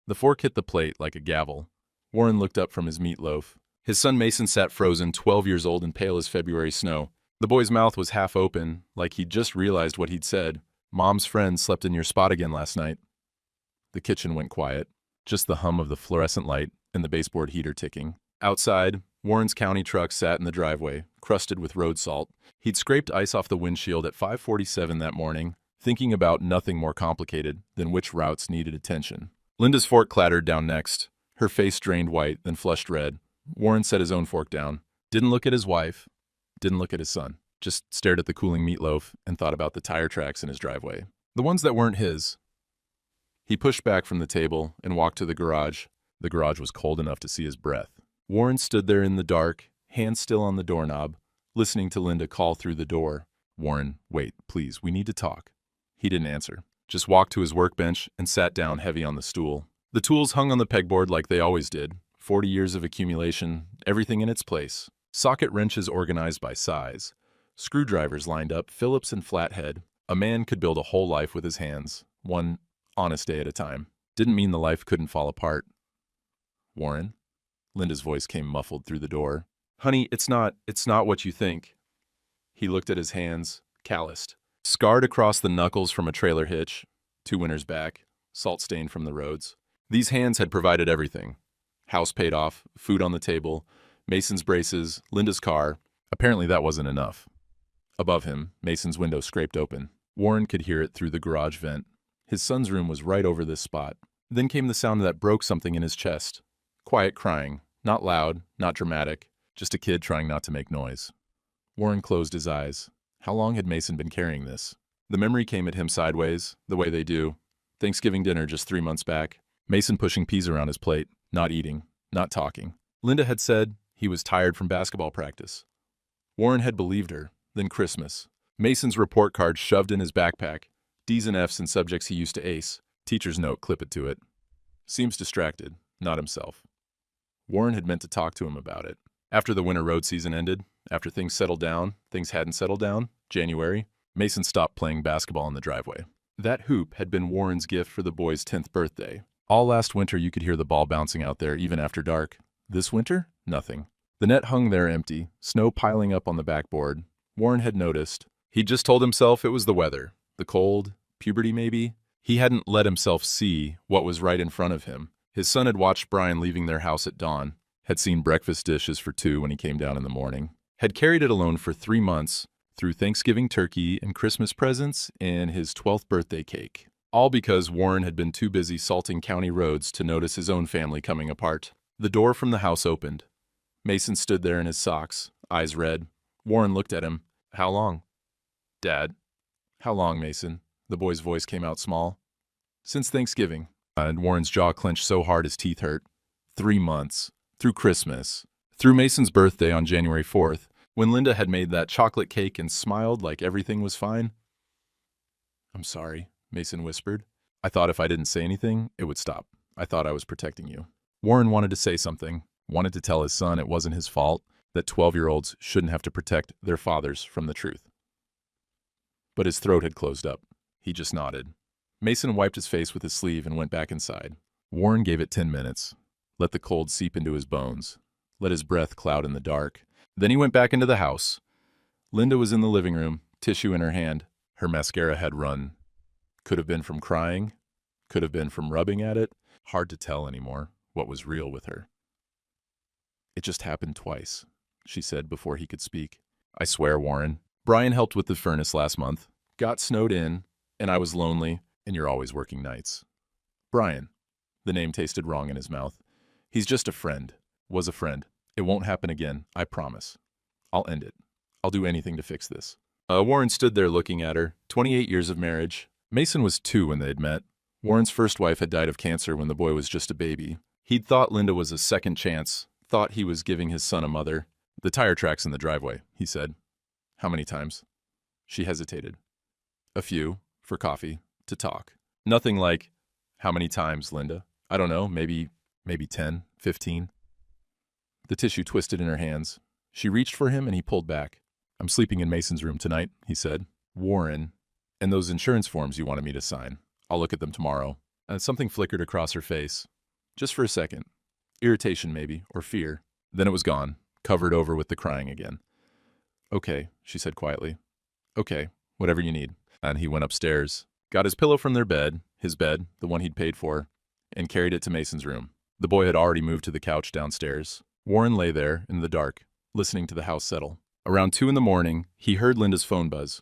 The fork hit the plate like a gavel. Warren looked up from his meatloaf. His son Mason sat frozen, 12 years old and pale as February snow. The boy's mouth was half open, like he'd just realized what he'd said. Mom's friend slept in your spot again last night. The kitchen went quiet, just the hum of the fluorescent light and the baseboard heater ticking. Outside, Warren's county truck sat in the driveway, crusted with road salt. He'd scraped ice off the windshield at 5:47 that morning, thinking about nothing more complicated than which routes needed attention. Linda's fork clattered down next, her face drained white, then flushed red. Warren set his own fork down, didn't look at his wife, didn't look at his son, just stared at the cooling meatloaf and thought about the tire tracks in his driveway. The ones that weren't his. He pushed back from the table and walked to the garage. The garage was cold enough to see his breath. Warren stood there in the dark, hands still on the doorknob, listening to Linda call through the door. Warren, wait, please, we need to talk. He didn't answer, just walked to his workbench and sat down heavy on the stool. The tools hung on the pegboard like they always did. 40 years of accumulation, everything in its place. Socket wrenches organized by size. Screwdrivers lined up, Phillips and flathead. A man could build a whole life with his hands, one honest day at a time. Didn't mean the life couldn't fall apart. Warren? Linda's voice came muffled through the door. Honey, it's not what you think. He looked at his hands, calloused. Scarred across the knuckles from a trailer hitch, 2 winters back, salt-stained from the roads. These hands had provided everything. House paid off, food on the table, Mason's braces, Linda's car. Apparently that wasn't enough. Above him, Mason's window scraped open. Warren could hear it through the garage vent. His son's room was right over this spot. Then came the sound that broke something in his chest. Quiet crying, not loud, not dramatic, just a kid trying not to make noise. Warren closed his eyes. How long had Mason been carrying this? The memory came at him sideways, the way they do. Thanksgiving dinner just 3 months back. Mason pushing peas around his plate, not eating, not talking. Linda had said he was tired from basketball practice. Warren had believed her. Then Christmas. Mason's report card shoved in his backpack. D's and F's in subjects he used to ace. Teacher's note, clip it to it. Seems distracted, not himself. Warren had meant to talk to him about it. After the winter road season ended, after things settled down, things hadn't settled down, January, Mason stopped playing basketball in the driveway. That hoop had been Warren's gift for the boy's 10th birthday. All last winter you could hear the ball bouncing out there even after dark. This winter, nothing. The net hung there empty, snow piling up on the backboard. Warren had noticed. He'd just told himself it was the weather, the cold, puberty maybe. He hadn't let himself see what was right in front of him. His son had watched Brian leaving their house at dawn, had seen breakfast dishes for 2 when he came down in the morning, had carried it alone for 3 months, through Thanksgiving turkey and Christmas presents and his 12th birthday cake. All because Warren had been too busy salting county roads to notice his own family coming apart. The door from the house opened. Mason stood there in his socks, eyes red. Warren looked at him. How long? Dad. How long, Mason? The boy's voice came out small. Since Thanksgiving. And Warren's jaw clenched so hard his teeth hurt. 3 months. Through Christmas. Through Mason's birthday on January 4th, when Linda had made that chocolate cake and smiled like everything was fine. I'm sorry, Mason whispered. I thought if I didn't say anything, it would stop. I thought I was protecting you. Warren wanted to say something, wanted to tell his son it wasn't his fault, that 12-year-olds shouldn't have to protect their fathers from the truth. But his throat had closed up. He just nodded. Mason wiped his face with his sleeve and went back inside. Warren gave it 10 minutes. Let the cold seep into his bones. Let his breath cloud in the dark. Then he went back into the house. Linda was in the living room, tissue in her hand. Her mascara had run. Could have been from crying. Could have been from rubbing at it. Hard to tell anymore what was real with her. It just happened twice, she said before he could speak. I swear, Warren. Brian helped with the furnace last month. Got snowed in, and I was lonely, and you're always working nights. Brian. The name tasted wrong in his mouth. He's just a friend. Was a friend. It won't happen again, I promise. I'll end it. I'll do anything to fix this. Warren stood there looking at her. 28 years of marriage. Mason was 2 when they'd met. Warren's first wife had died of cancer when the boy was just a baby. He'd thought Linda was a second chance, thought he was giving his son a mother. The tire tracks in the driveway, he said. How many times? She hesitated. A few, for coffee, to talk. Nothing like, how many times, Linda? I don't know, maybe 10, 15. The tissue twisted in her hands. She reached for him and he pulled back. I'm sleeping in Mason's room tonight, he said. Warren, and those insurance forms you wanted me to sign. I'll look at them tomorrow. And something flickered across her face. Just for a second. Irritation maybe, or fear. Then it was gone, covered over with the crying again. Okay, she said quietly. Okay, whatever you need. And he went upstairs, got his pillow from their bed, his bed, the one he'd paid for, and carried it to Mason's room. The boy had already moved to the couch downstairs. Warren lay there, in the dark, listening to the house settle. Around 2 in the morning, he heard Linda's phone buzz.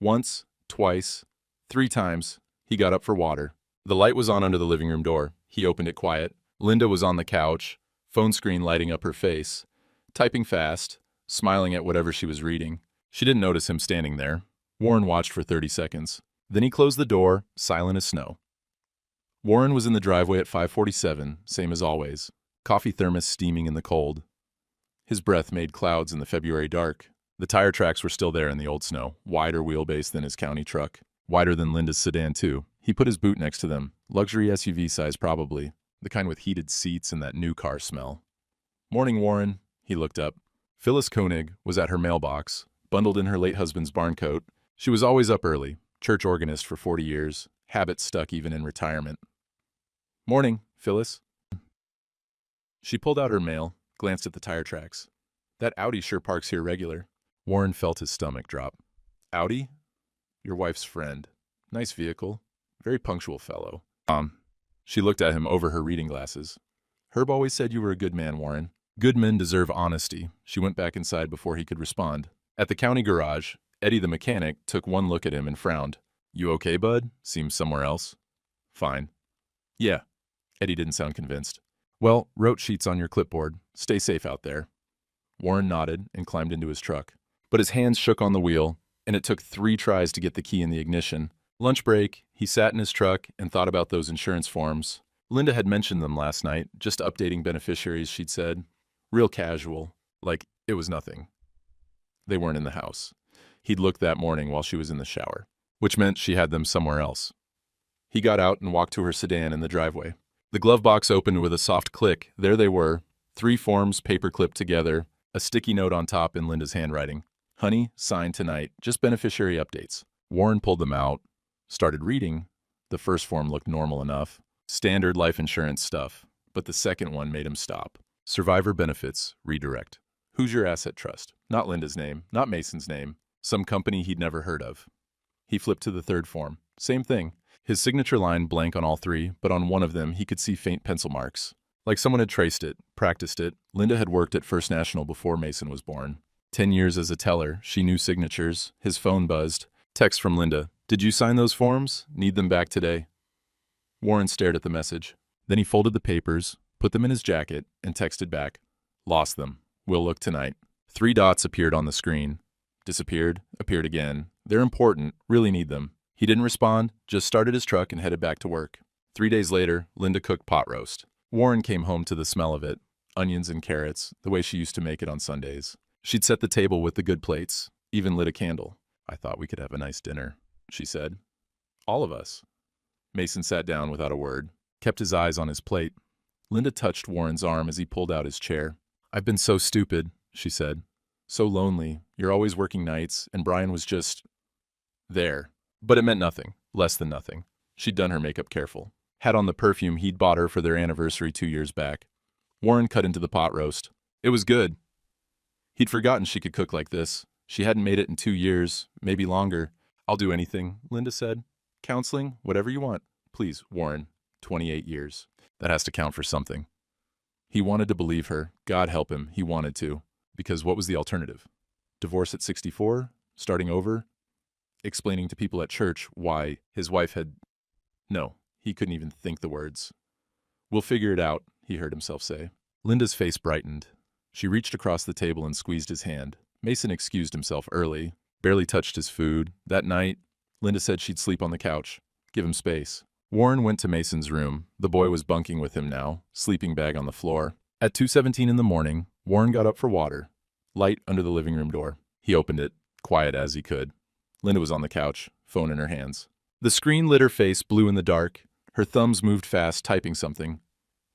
Once, twice, 3 times, he got up for water. The light was on under the living room door. He opened it quiet. Linda was on the couch, phone screen lighting up her face, typing fast, smiling at whatever she was reading. She didn't notice him standing there. Warren watched for 30 seconds. Then he closed the door, silent as snow. Warren was in the driveway at 5:47, same as always, coffee thermos steaming in the cold. His breath made clouds in the February dark. The tire tracks were still there in the old snow, wider wheelbase than his county truck, wider than Linda's sedan too. He put his boot next to them, luxury SUV size probably, the kind with heated seats and that new car smell. Morning, Warren. He looked up. Phyllis Koenig was at her mailbox, bundled in her late husband's barn coat. She was always up early, church organist for 40 years, habit stuck even in retirement. Morning, Phyllis. She pulled out her mail, glanced at the tire tracks. That Audi sure parks here regular. Warren felt his stomach drop. Audi? Your wife's friend. Nice vehicle. Very punctual fellow. She looked at him over her reading glasses. Herb always said you were a good man, Warren. Good men deserve honesty. She went back inside before he could respond. At the county garage, Eddie the mechanic took one look at him and frowned. You okay, bud? Seems somewhere else. Fine. Yeah. Eddie didn't sound convinced. Well, wrote sheets on your clipboard. Stay safe out there. Warren nodded and climbed into his truck. But his hands shook on the wheel, and it took 3 tries to get the key in the ignition. Lunch break, he sat in his truck and thought about those insurance forms. Linda had mentioned them last night, just updating beneficiaries, she'd said. Real casual, like it was nothing. They weren't in the house. He'd looked that morning while she was in the shower, which meant she had them somewhere else. He got out and walked to her sedan in the driveway. The glove box opened with a soft click. There they were, 3 forms paper-clipped together, a sticky note on top in Linda's handwriting. Honey, signed tonight, just beneficiary updates. Warren pulled them out, started reading. The first form looked normal enough. Standard life insurance stuff. But the second one made him stop. Survivor benefits, redirect. Who's your asset trust? Not Linda's name, not Mason's name. Some company he'd never heard of. He flipped to the third form. Same thing. His signature line blank on all 3, but on one of them he could see faint pencil marks. Like someone had traced it, practiced it. Linda had worked at First National before Mason was born. 10 years as a teller, she knew signatures. His phone buzzed. Text from Linda. Did you sign those forms? Need them back today. Warren stared at the message. Then he folded the papers, put them in his jacket, and texted back. Lost them. Will look tonight. 3 dots appeared on the screen. Disappeared, appeared again. They're important, really need them. He didn't respond, just started his truck and headed back to work. 3 days later, Linda cooked pot roast. Warren came home to the smell of it. Onions and carrots, the way she used to make it on Sundays. She'd set the table with the good plates, even lit a candle. I thought we could have a nice dinner, she said. All of us. Mason sat down without a word, kept his eyes on his plate. Linda touched Warren's arm as he pulled out his chair. I've been so stupid, she said. So lonely. You're always working nights, and Brian was just there. But it meant nothing, less than nothing. She'd done her makeup careful. Had on the perfume he'd bought her for their anniversary 2 years back. Warren cut into the pot roast. It was good. He'd forgotten she could cook like this. She hadn't made it in 2 years, maybe longer. I'll do anything, Linda said. Counseling, whatever you want. Please, Warren. 28 years. That has to count for something. He wanted to believe her. God help him, he wanted to. Because what was the alternative? Divorce at 64? Starting over? Explaining to people at church why his wife had... No, he couldn't even think the words. We'll figure it out, he heard himself say. Linda's face brightened. She reached across the table and squeezed his hand. Mason excused himself early, barely touched his food. That night, Linda said she'd sleep on the couch. Give him space. Warren went to Mason's room. The boy was bunking with him now, sleeping bag on the floor. At 2:17 in the morning, Warren got up for water. Light under the living room door. He opened it, quiet as he could. Linda was on the couch, phone in her hands. The screen lit her face blue in the dark. Her thumbs moved fast, typing something.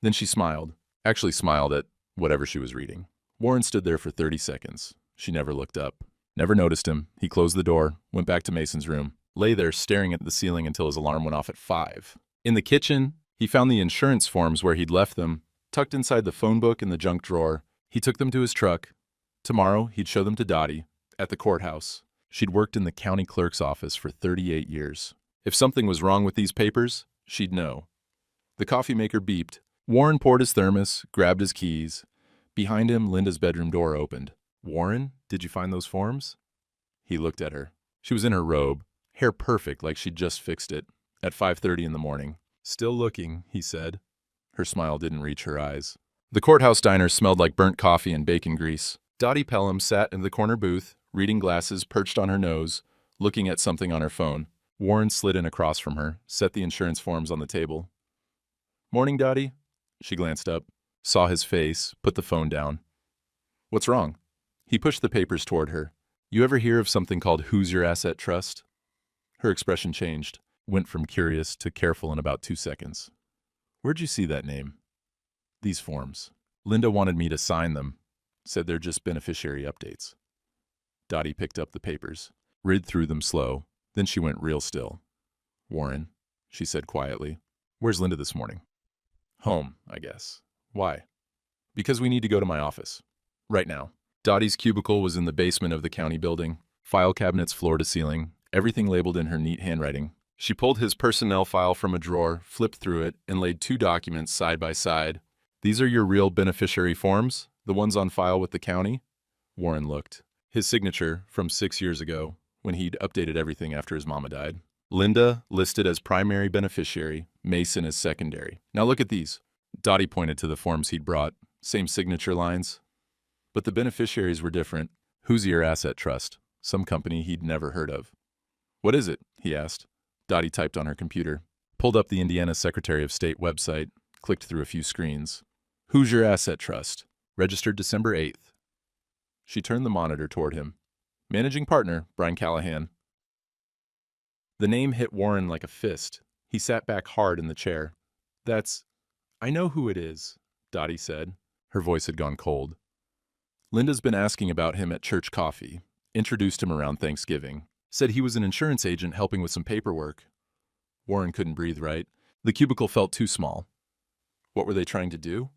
Then she smiled. Actually smiled at whatever she was reading. Warren stood there for 30 seconds. She never looked up. Never noticed him. He closed the door, went back to Mason's room, lay there staring at the ceiling until his alarm went off at 5. In the kitchen, He found the insurance forms where he'd left them, tucked inside the phone book in the junk drawer. He took them to his truck. Tomorrow, he'd show them to Dottie at the courthouse. She'd worked in the county clerk's office for 38 years. If something was wrong with these papers, she'd know. The coffee maker beeped. Warren poured his thermos, grabbed his keys. Behind him, Linda's bedroom door opened. "Warren, did you find those forms?" He looked at her. She was in her robe, hair perfect like she'd just fixed it, at 5:30 in the morning. "Still looking," he said. Her smile didn't reach her eyes. The courthouse diner smelled like burnt coffee and bacon grease. Dottie Pelham sat in the corner booth, reading glasses perched on her nose, looking at something on her phone. Warren slid in across from her, set the insurance forms on the table. "Morning, Dottie." She glanced up, saw his face, put the phone down. "What's wrong?" He pushed the papers toward her. "You ever hear of something called Hoosier Asset Trust?" Her expression changed, went from curious to careful in about 2 seconds. "Where'd you see that name?" "These forms. Linda wanted me to sign them. Said they're just beneficiary updates." Dottie picked up the papers, read through them slow, then she went real still. "Warren," she said quietly, "where's Linda this morning?" "Home, I guess." "Why?" "Because we need to go to my office. Right now." Dottie's cubicle was in the basement of the county building, file cabinets floor to ceiling, everything labeled in her neat handwriting. She pulled his personnel file from a drawer, flipped through it, and laid 2 documents side by side. "These are your real beneficiary forms? The ones on file with the county?" Warren looked. His signature from 6 years ago, when he'd updated everything after his mama died. Linda listed as primary beneficiary, Mason as secondary. "Now look at these." Dottie pointed to the forms he'd brought. Same signature lines. But the beneficiaries were different. Hoosier Asset Trust, some company he'd never heard of. "What is it?" he asked. Dottie typed on her computer, pulled up the Indiana Secretary of State website, clicked through a few screens. "Hoosier Asset Trust, registered December 8th. She turned the monitor toward him. "Managing partner, Brian Callahan." The name hit Warren like a fist. He sat back hard in the chair. I know who it is," Dottie said. Her voice had gone cold. "Linda's been asking about him at church coffee. Introduced him around Thanksgiving. Said he was an insurance agent helping with some paperwork." Warren couldn't breathe right. The cubicle felt too small. What were they trying to do?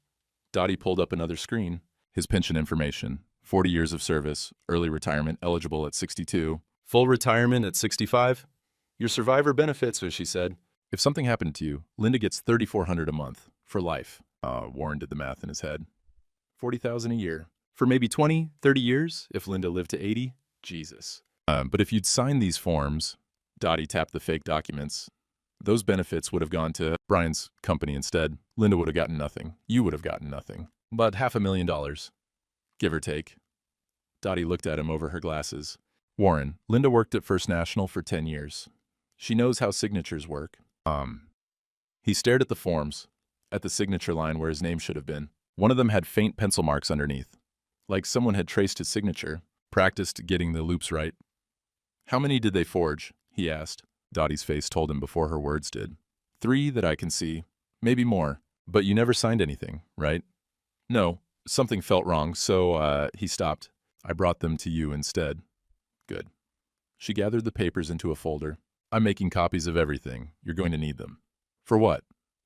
Dottie pulled up another screen. His pension information. 40 years of service, early retirement eligible at 62, full retirement at 65. "Your survivor benefits," she said. "If something happened to you, Linda gets $3,400 a month, for life." Warren did the math in his head. $40,000 a year. For maybe 20, 30 years, if Linda lived to 80. Jesus. But if you'd signed these forms," Dottie tapped the fake documents, "those benefits would have gone to Brian's company instead. Linda would have gotten nothing. You would have gotten nothing. But $500,000. Give or take." Dottie looked at him over her glasses. "Warren, Linda worked at First National for 10 years. She knows how signatures work." He stared at the forms, at the signature line where his name should have been. One of them had faint pencil marks underneath, like someone had traced his signature, practiced getting the loops right. "How many did they forge?" he asked. Dottie's face told him before her words did. "3 that I can see. Maybe more. But you never signed anything, right?" "No. Something felt wrong, so, he stopped. I brought them to you instead." "Good." She gathered the papers into a folder. "I'm making copies of everything. You're going to need them." "For what?"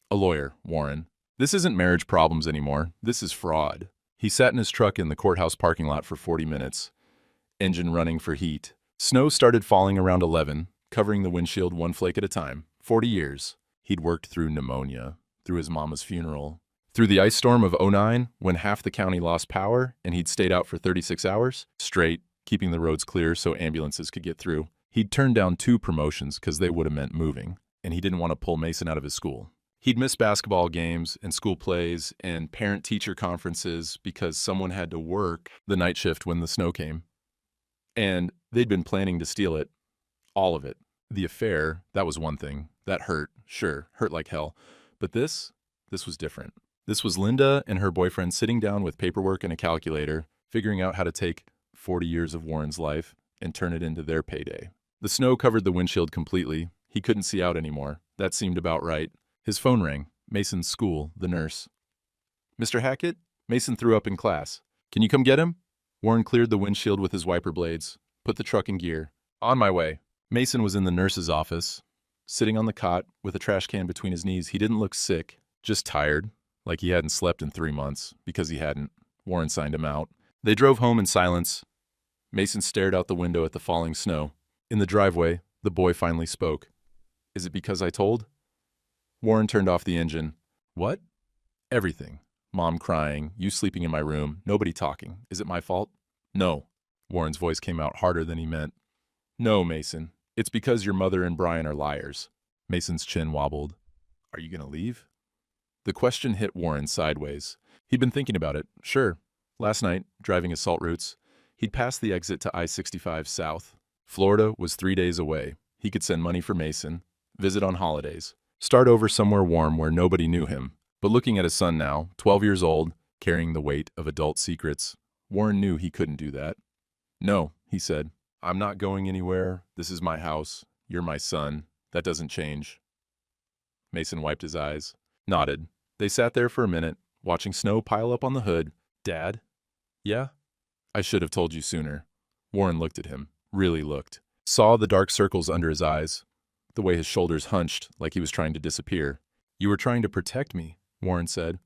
"A lawyer, Warren. This isn't marriage problems anymore. This is fraud." He sat in his truck in the courthouse parking lot for 40 minutes. Engine running for heat. Snow started falling around 11, covering the windshield 1 flake at a time. 40 years. He'd worked through pneumonia, through his mama's funeral, through the ice storm of '09 when half the county lost power and he'd stayed out for 36 hours, straight, keeping the roads clear so ambulances could get through. He'd turned down 2 promotions because they would have meant moving, and he didn't want to pull Mason out of his school. He'd miss basketball games and school plays and parent-teacher conferences because someone had to work the night shift when the snow came. And they'd been planning to steal it. All of it. The affair, that was one thing. That hurt, sure, hurt like hell. But this was different. This was Linda and her boyfriend sitting down with paperwork and a calculator, figuring out how to take 40 years of Warren's life and turn it into their payday. The snow covered the windshield completely. He couldn't see out anymore. That seemed about right. His phone rang. Mason's school, the nurse. "Mr. Hackett?" Mason threw up in class. "Can you come get him?" Warren cleared the windshield with his wiper blades, put the truck in gear. "On my way." Mason was in the nurse's office. sitting on the cot with a trash can between his knees. He didn't look sick, just tired, like he hadn't slept in 3 months, because he hadn't. Warren signed him out. They drove home in silence. Mason stared out the window at the falling snow. In the driveway, the boy finally spoke. "Is it because I told?" Warren turned off the engine. "What?" "Everything. Mom crying, you sleeping in my room, nobody talking. Is it my fault?" "No." Warren's voice came out harder than he meant. "No, Mason. It's because your mother and Brian are liars." Mason's chin wobbled. "Are you going to leave?" The question hit Warren sideways. He'd been thinking about it. Sure. Last night, driving his salt routes, he'd passed the exit to I-65 South. Florida was 3 days away. He could send money for Mason, visit on holidays, start over somewhere warm where nobody knew him. But looking at his son now, 12 years old, carrying the weight of adult secrets, Warren knew he couldn't do that. "No," he said. "I'm not going anywhere. This is my house. You're my son. That doesn't change." Mason wiped his eyes, nodded. They sat there for a minute, watching snow pile up on the hood. "Dad?" "Yeah?" "I should have told you sooner." Warren looked at him, really looked. Saw the dark circles under his eyes, the way his shoulders hunched like he was trying to disappear. "You were trying to protect me," Warren said.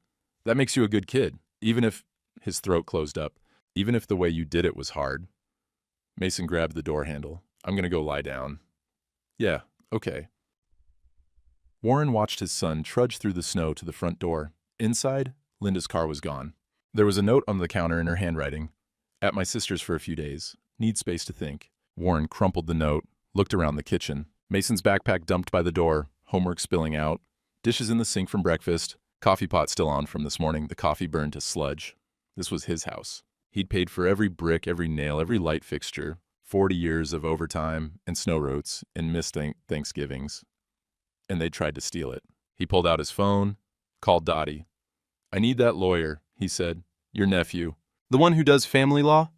"That makes you a good kid, even if—" His throat closed up. "Even if the way you did it was hard." Mason grabbed the door handle. "I'm gonna go lie down." "Yeah, okay." Warren watched his son trudge through the snow to the front door. Inside, Linda's car was gone. There was a note on the counter in her handwriting. "At my sister's for a few days. Need space to think." Warren crumpled the note, looked around the kitchen. Mason's backpack dumped by the door, homework spilling out, dishes in the sink from breakfast, coffee pot still on from this morning, the coffee burned to sludge. This was his house. He'd paid for every brick, every nail, every light fixture, 40 years of overtime and snow routes and missed Thanksgivings. And they tried to steal it. He pulled out his phone, called Dottie. "I need that lawyer," he said. "Your nephew. The one who does family law?"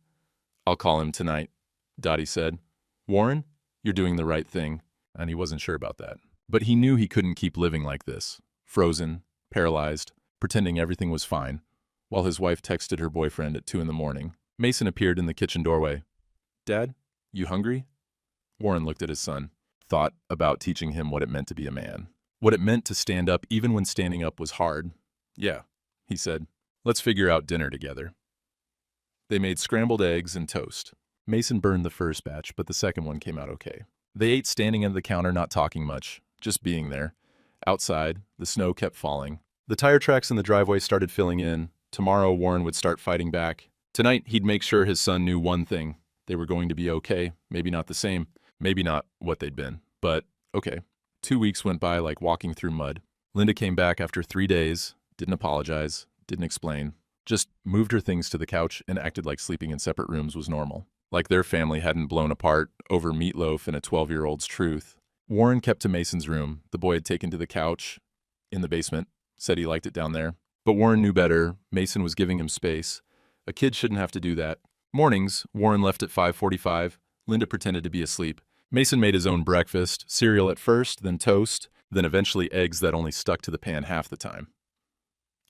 "I'll call him tonight," Dottie said. "Warren, you're doing the right thing." And he wasn't sure about that. But he knew he couldn't keep living like this, frozen, paralyzed, pretending everything was fine, while his wife texted her boyfriend at 2 in the morning. Mason appeared in the kitchen doorway. "Dad, you hungry?" Warren looked at his son, thought about teaching him what it meant to be a man, what it meant to stand up even when standing up was hard. "Yeah," he said. "Let's figure out dinner together." They made scrambled eggs and toast. Mason burned the first batch, but the second one came out okay. They ate standing at the counter, not talking much, just being there. Outside, the snow kept falling. The tire tracks in the driveway started filling in. Tomorrow, Warren would start fighting back. Tonight, he'd make sure his son knew one thing. They were going to be okay, maybe not the same, maybe not what they'd been, but okay. 2 weeks went by like walking through mud. Linda came back after 3 days, didn't apologize, didn't explain, just moved her things to the couch and acted like sleeping in separate rooms was normal. Like their family hadn't blown apart over meatloaf and a 12-year-old's truth. Warren kept to Mason's room. The boy had taken to the couch in the basement, said he liked it down there. But Warren knew better. Mason was giving him space. A kid shouldn't have to do that. Mornings, Warren left at 5:45. Linda pretended to be asleep. Mason made his own breakfast, cereal at first, then toast, then eventually eggs that only stuck to the pan half the time.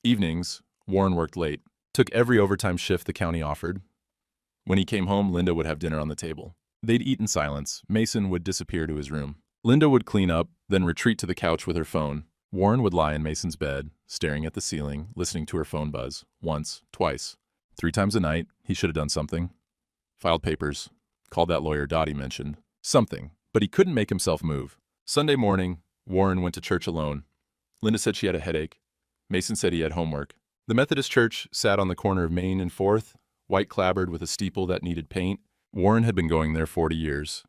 Evenings, Warren worked late, took every overtime shift the county offered. When he came home, Linda would have dinner on the table. They'd eat in silence. Mason would disappear to his room. Linda would clean up, then retreat to the couch with her phone. Warren would lie in Mason's bed, staring at the ceiling, listening to her phone buzz. Once, twice, 3 times a night. He should have done something. Filed papers. Called that lawyer Dottie mentioned. Something. But he couldn't make himself move. Sunday morning, Warren went to church alone. Linda said she had a headache. Mason said he had homework. The Methodist church sat on the corner of Main and 4th, white clapboard with a steeple that needed paint. Warren had been going there 40 years.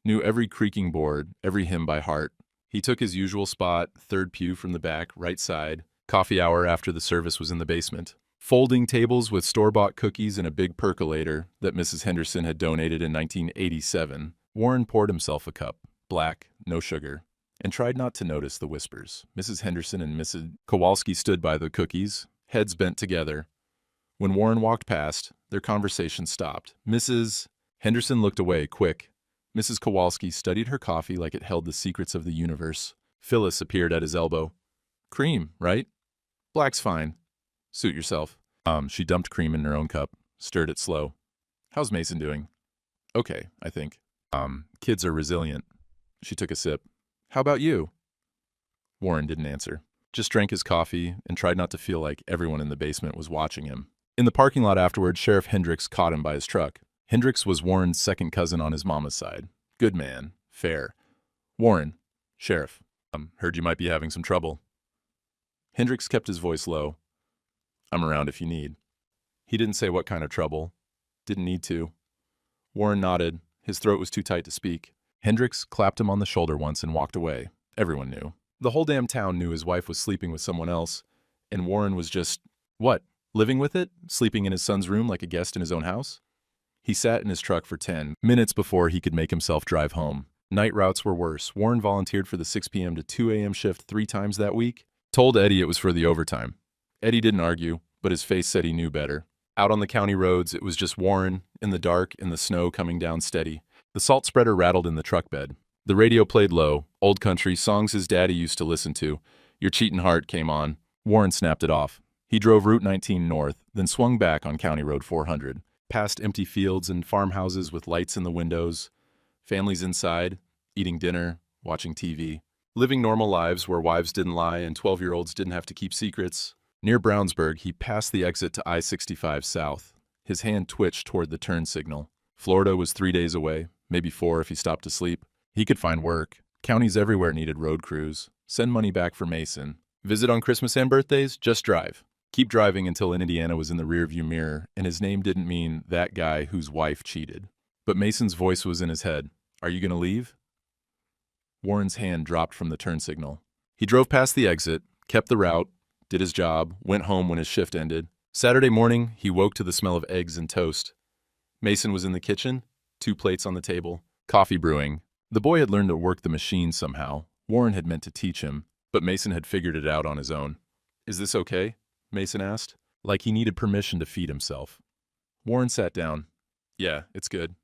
Knew every creaking board, every hymn by heart. He took his usual spot, 3rd pew from the back, right side. Coffee hour after the service was in the basement. Folding tables with store-bought cookies and a big percolator that Mrs. Henderson had donated in 1987. Warren poured himself a cup, black, no sugar, and tried not to notice the whispers. Mrs. Henderson and Mrs. Kowalski stood by the cookies, heads bent together. When Warren walked past, their conversation stopped. Mrs. Henderson looked away, quick. Mrs. Kowalski studied her coffee like it held the secrets of the universe. Phyllis appeared at his elbow. "Cream, right?" "Black's fine." "Suit yourself." She dumped cream in her own cup, stirred it slow. "How's Mason doing?" "Okay, I think." Kids are resilient." She took a sip. How about you? Warren didn't answer, just drank his coffee and tried not to feel like everyone in the basement was watching him. In the parking lot afterward, Sheriff Hendricks caught him by his truck. Hendricks was Warren's second cousin on his mama's side. Good man. Fair. Warren. Sheriff. Heard you might be having some trouble. Hendricks kept his voice low. I'm around if you need. He didn't say what kind of trouble. Didn't need to. Warren nodded. His throat was too tight to speak. Hendricks clapped him on the shoulder once and walked away. Everyone knew. The whole damn town knew his wife was sleeping with someone else, and Warren was just, what, living with it? Sleeping in his son's room like a guest in his own house? He sat in his truck for 10 minutes before he could make himself drive home. Night routes were worse. Warren volunteered for the 6 p.m. to 2 a.m. shift 3 times that week. Told Eddie it was for the overtime. Eddie didn't argue, but his face said he knew better. Out on the county roads, it was just Warren, in the dark, and the snow coming down steady. The salt spreader rattled in the truck bed. The radio played low, old country, songs his daddy used to listen to. Your Cheatin' Heart came on. Warren snapped it off. He drove Route 19 north, then swung back on County Road 400, past empty fields and farmhouses with lights in the windows, families inside, eating dinner, watching TV, living normal lives where wives didn't lie and 12-year-olds didn't have to keep secrets. Near Brownsburg, he passed the exit to I-65 south. His hand twitched toward the turn signal. Florida was 3 days away, maybe 4 if he stopped to sleep. He could find work. Counties everywhere needed road crews. Send money back for Mason. Visit on Christmas and birthdays? Just drive. Keep driving until Indiana was in the rearview mirror, and his name didn't mean that guy whose wife cheated. But Mason's voice was in his head. Are you going to leave? Warren's hand dropped from the turn signal. He drove past the exit, kept the route, did his job, went home when his shift ended. Saturday morning, he woke to the smell of eggs and toast. Mason was in the kitchen, 2 plates on the table, coffee brewing. The boy had learned to work the machine somehow. Warren had meant to teach him, but Mason had figured it out on his own. Is this okay? Mason asked, like he needed permission to feed himself. Warren sat down. Yeah, it's good.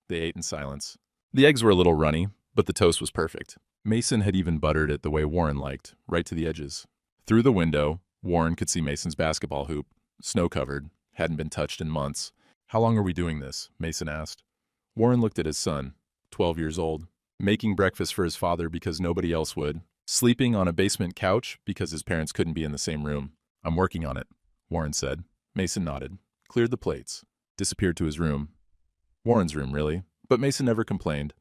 They ate in silence. The eggs were a little runny, but the toast was perfect. Mason had even buttered it the way Warren liked, right to the edges. Through the window, Warren could see Mason's basketball hoop, snow-covered, hadn't been touched in months. How long are we doing this? Mason asked. Warren looked at his son, 12 years old, making breakfast for his father because nobody else would, sleeping on a basement couch because his parents couldn't be in the same room. I'm working on it, Warren said. Mason nodded, cleared the plates, disappeared to his room. Warren's room, really, but Mason never complained.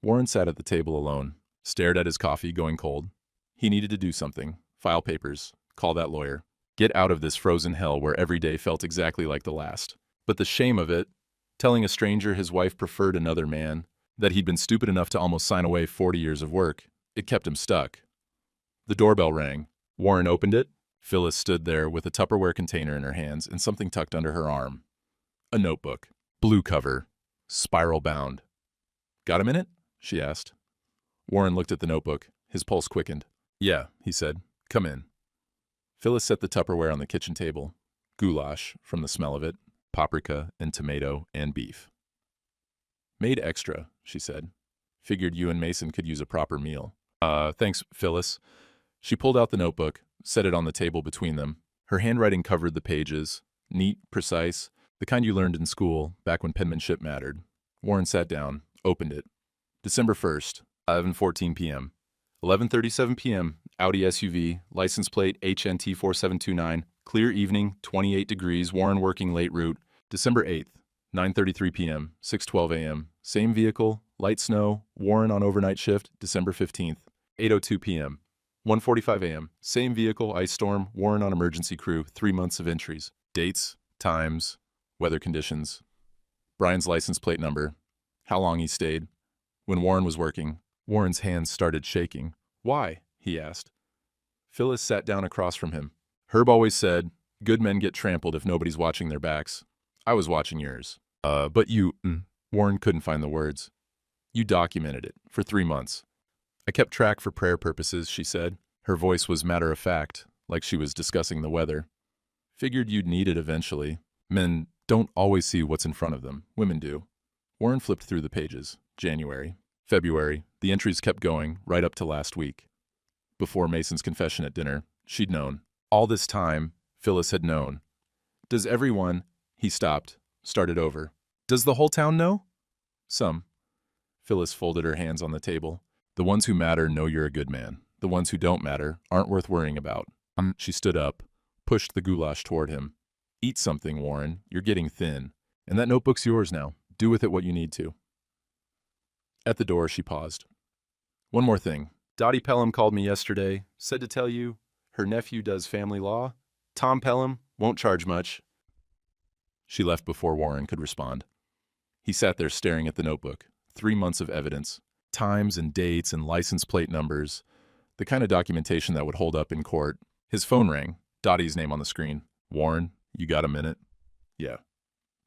Warren sat at the table alone, stared at his coffee going cold. He needed to do something, file papers, call that lawyer, get out of this frozen hell where every day felt exactly like the last. But the shame of it, telling a stranger his wife preferred another man, that he'd been stupid enough to almost sign away 40 years of work, it kept him stuck. The doorbell rang. Warren opened it. Phyllis stood there with a Tupperware container in her hands and something tucked under her arm. A notebook. Blue cover. Spiral bound. Got a minute? She asked. Warren looked at the notebook. His pulse quickened. Yeah, he said. Come in. Phyllis set the Tupperware on the kitchen table. Goulash, from the smell of it, paprika and tomato and beef. Made extra, she said. Figured you and Mason could use a proper meal. Thanks, Phyllis. She pulled out the notebook, set it on the table between them. Her handwriting covered the pages, neat, precise, the kind you learned in school back when penmanship mattered. Warren sat down, opened it. December 1st, 11:14 p.m. 11:37 p.m., Audi SUV, license plate HNT4729, clear evening, 28 degrees, Warren working late route. December 8th, 9:33 p.m., 6:12 a.m., same vehicle, light snow, Warren on overnight shift. December 15th, 8:02 p.m., 1:45 a.m., same vehicle, ice storm, Warren on emergency crew, 3 months of entries. Dates, times, weather conditions, Brian's license plate number, how long he stayed. When Warren was working, Warren's hands started shaking. Why? He asked. Phyllis sat down across from him. Herb always said, good men get trampled if nobody's watching their backs. I was watching yours. But you, Warren couldn't find the words. You documented it for 3 months. I kept track for prayer purposes, she said. Her voice was matter-of-fact, like she was discussing the weather. Figured you'd need it eventually. Men don't always see what's in front of them. Women do. Warren flipped through the pages. January. February. The entries kept going, right up to last week. Before Mason's confession at dinner, she'd known. All this time, Phyllis had known. Does everyone... He stopped, started over. Does the whole town know? Some. Phyllis folded her hands on the table. The ones who matter know you're a good man. The ones who don't matter aren't worth worrying about. She stood up, pushed the goulash toward him. Eat something, Warren. You're getting thin. And that notebook's yours now. Do with it what you need to. At the door, she paused. One more thing. Dottie Pelham called me yesterday, said to tell you her nephew does family law. Tom Pelham won't charge much. She left before Warren could respond. He sat there staring at the notebook. 3 months of evidence. Times and dates and license plate numbers. The kind of documentation that would hold up in court. His phone rang. Dottie's name on the screen. Warren, you got a minute? Yeah.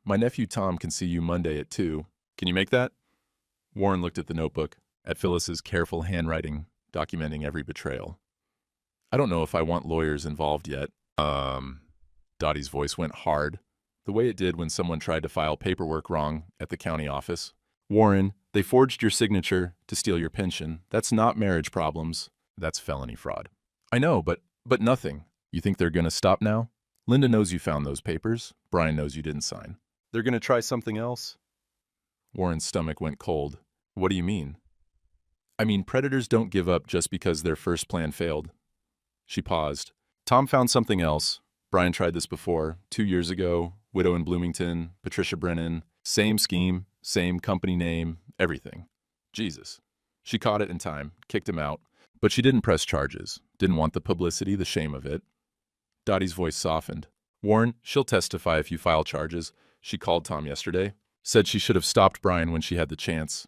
My nephew Tom can see you Monday at 2. Can you make that? Warren looked at the notebook, at Phyllis's careful handwriting, documenting every betrayal. I don't know if I want lawyers involved yet. Dottie's voice went hard, the way it did when someone tried to file paperwork wrong at the county office. Warren, they forged your signature to steal your pension. That's not marriage problems. That's felony fraud. I know, but nothing. You think they're gonna stop now? Linda knows you found those papers. Brian knows you didn't sign. They're gonna try something else? Warren's stomach went cold. What do you mean? I mean, predators don't give up just because their first plan failed. She paused. Tom found something else. Brian tried this before, 2 years ago, widow in Bloomington, Patricia Brennan, same scheme, same company name, everything. Jesus. She caught it in time, kicked him out, but she didn't press charges, didn't want the publicity, the shame of it. Dottie's voice softened. Warren, she'll testify if you file charges. She called Tom yesterday, said she should have stopped Brian when she had the chance.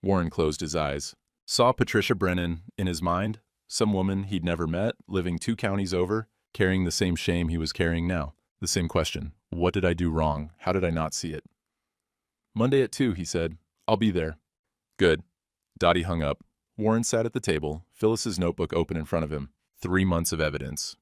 Warren closed his eyes, saw Patricia Brennan in his mind, some woman he'd never met, living 2 counties over, carrying the same shame he was carrying now. The same question. What did I do wrong? How did I not see it? Monday at 2, he said. I'll be there. Good. Dottie hung up. Warren sat at the table, Phyllis's notebook open in front of him. 3 months of evidence.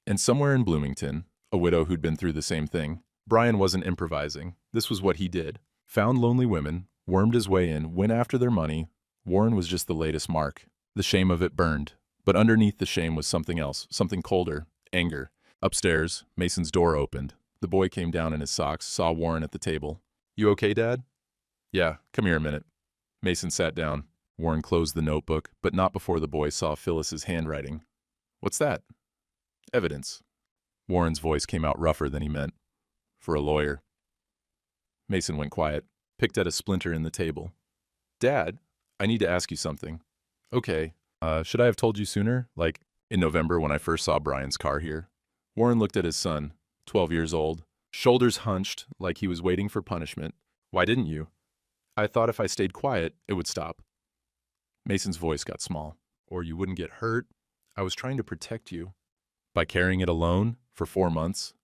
And somewhere in Bloomington, a widow who'd been through the same thing. Brian wasn't improvising. This was what he did. Found lonely women, wormed his way in, went after their money. Warren was just the latest mark. The shame of it burned. But underneath the shame was something else, something colder, anger. Upstairs, Mason's door opened. The boy came down in his socks, saw Warren at the table. You okay, Dad? Yeah, come here a minute. Mason sat down. Warren closed the notebook, but not before the boy saw Phyllis's handwriting. What's that? Evidence. Warren's voice came out rougher than he meant. For a lawyer. Mason went quiet, picked at a splinter in the table. Dad, I need to ask you something. Okay. Should I have told you sooner? Like, in November when I first saw Brian's car here? Warren looked at his son, 12 years old, shoulders hunched like he was waiting for punishment. Why didn't you? I thought if I stayed quiet, it would stop. Mason's voice got small. Or you wouldn't get hurt. I was trying to protect you. By carrying it alone for 4 months?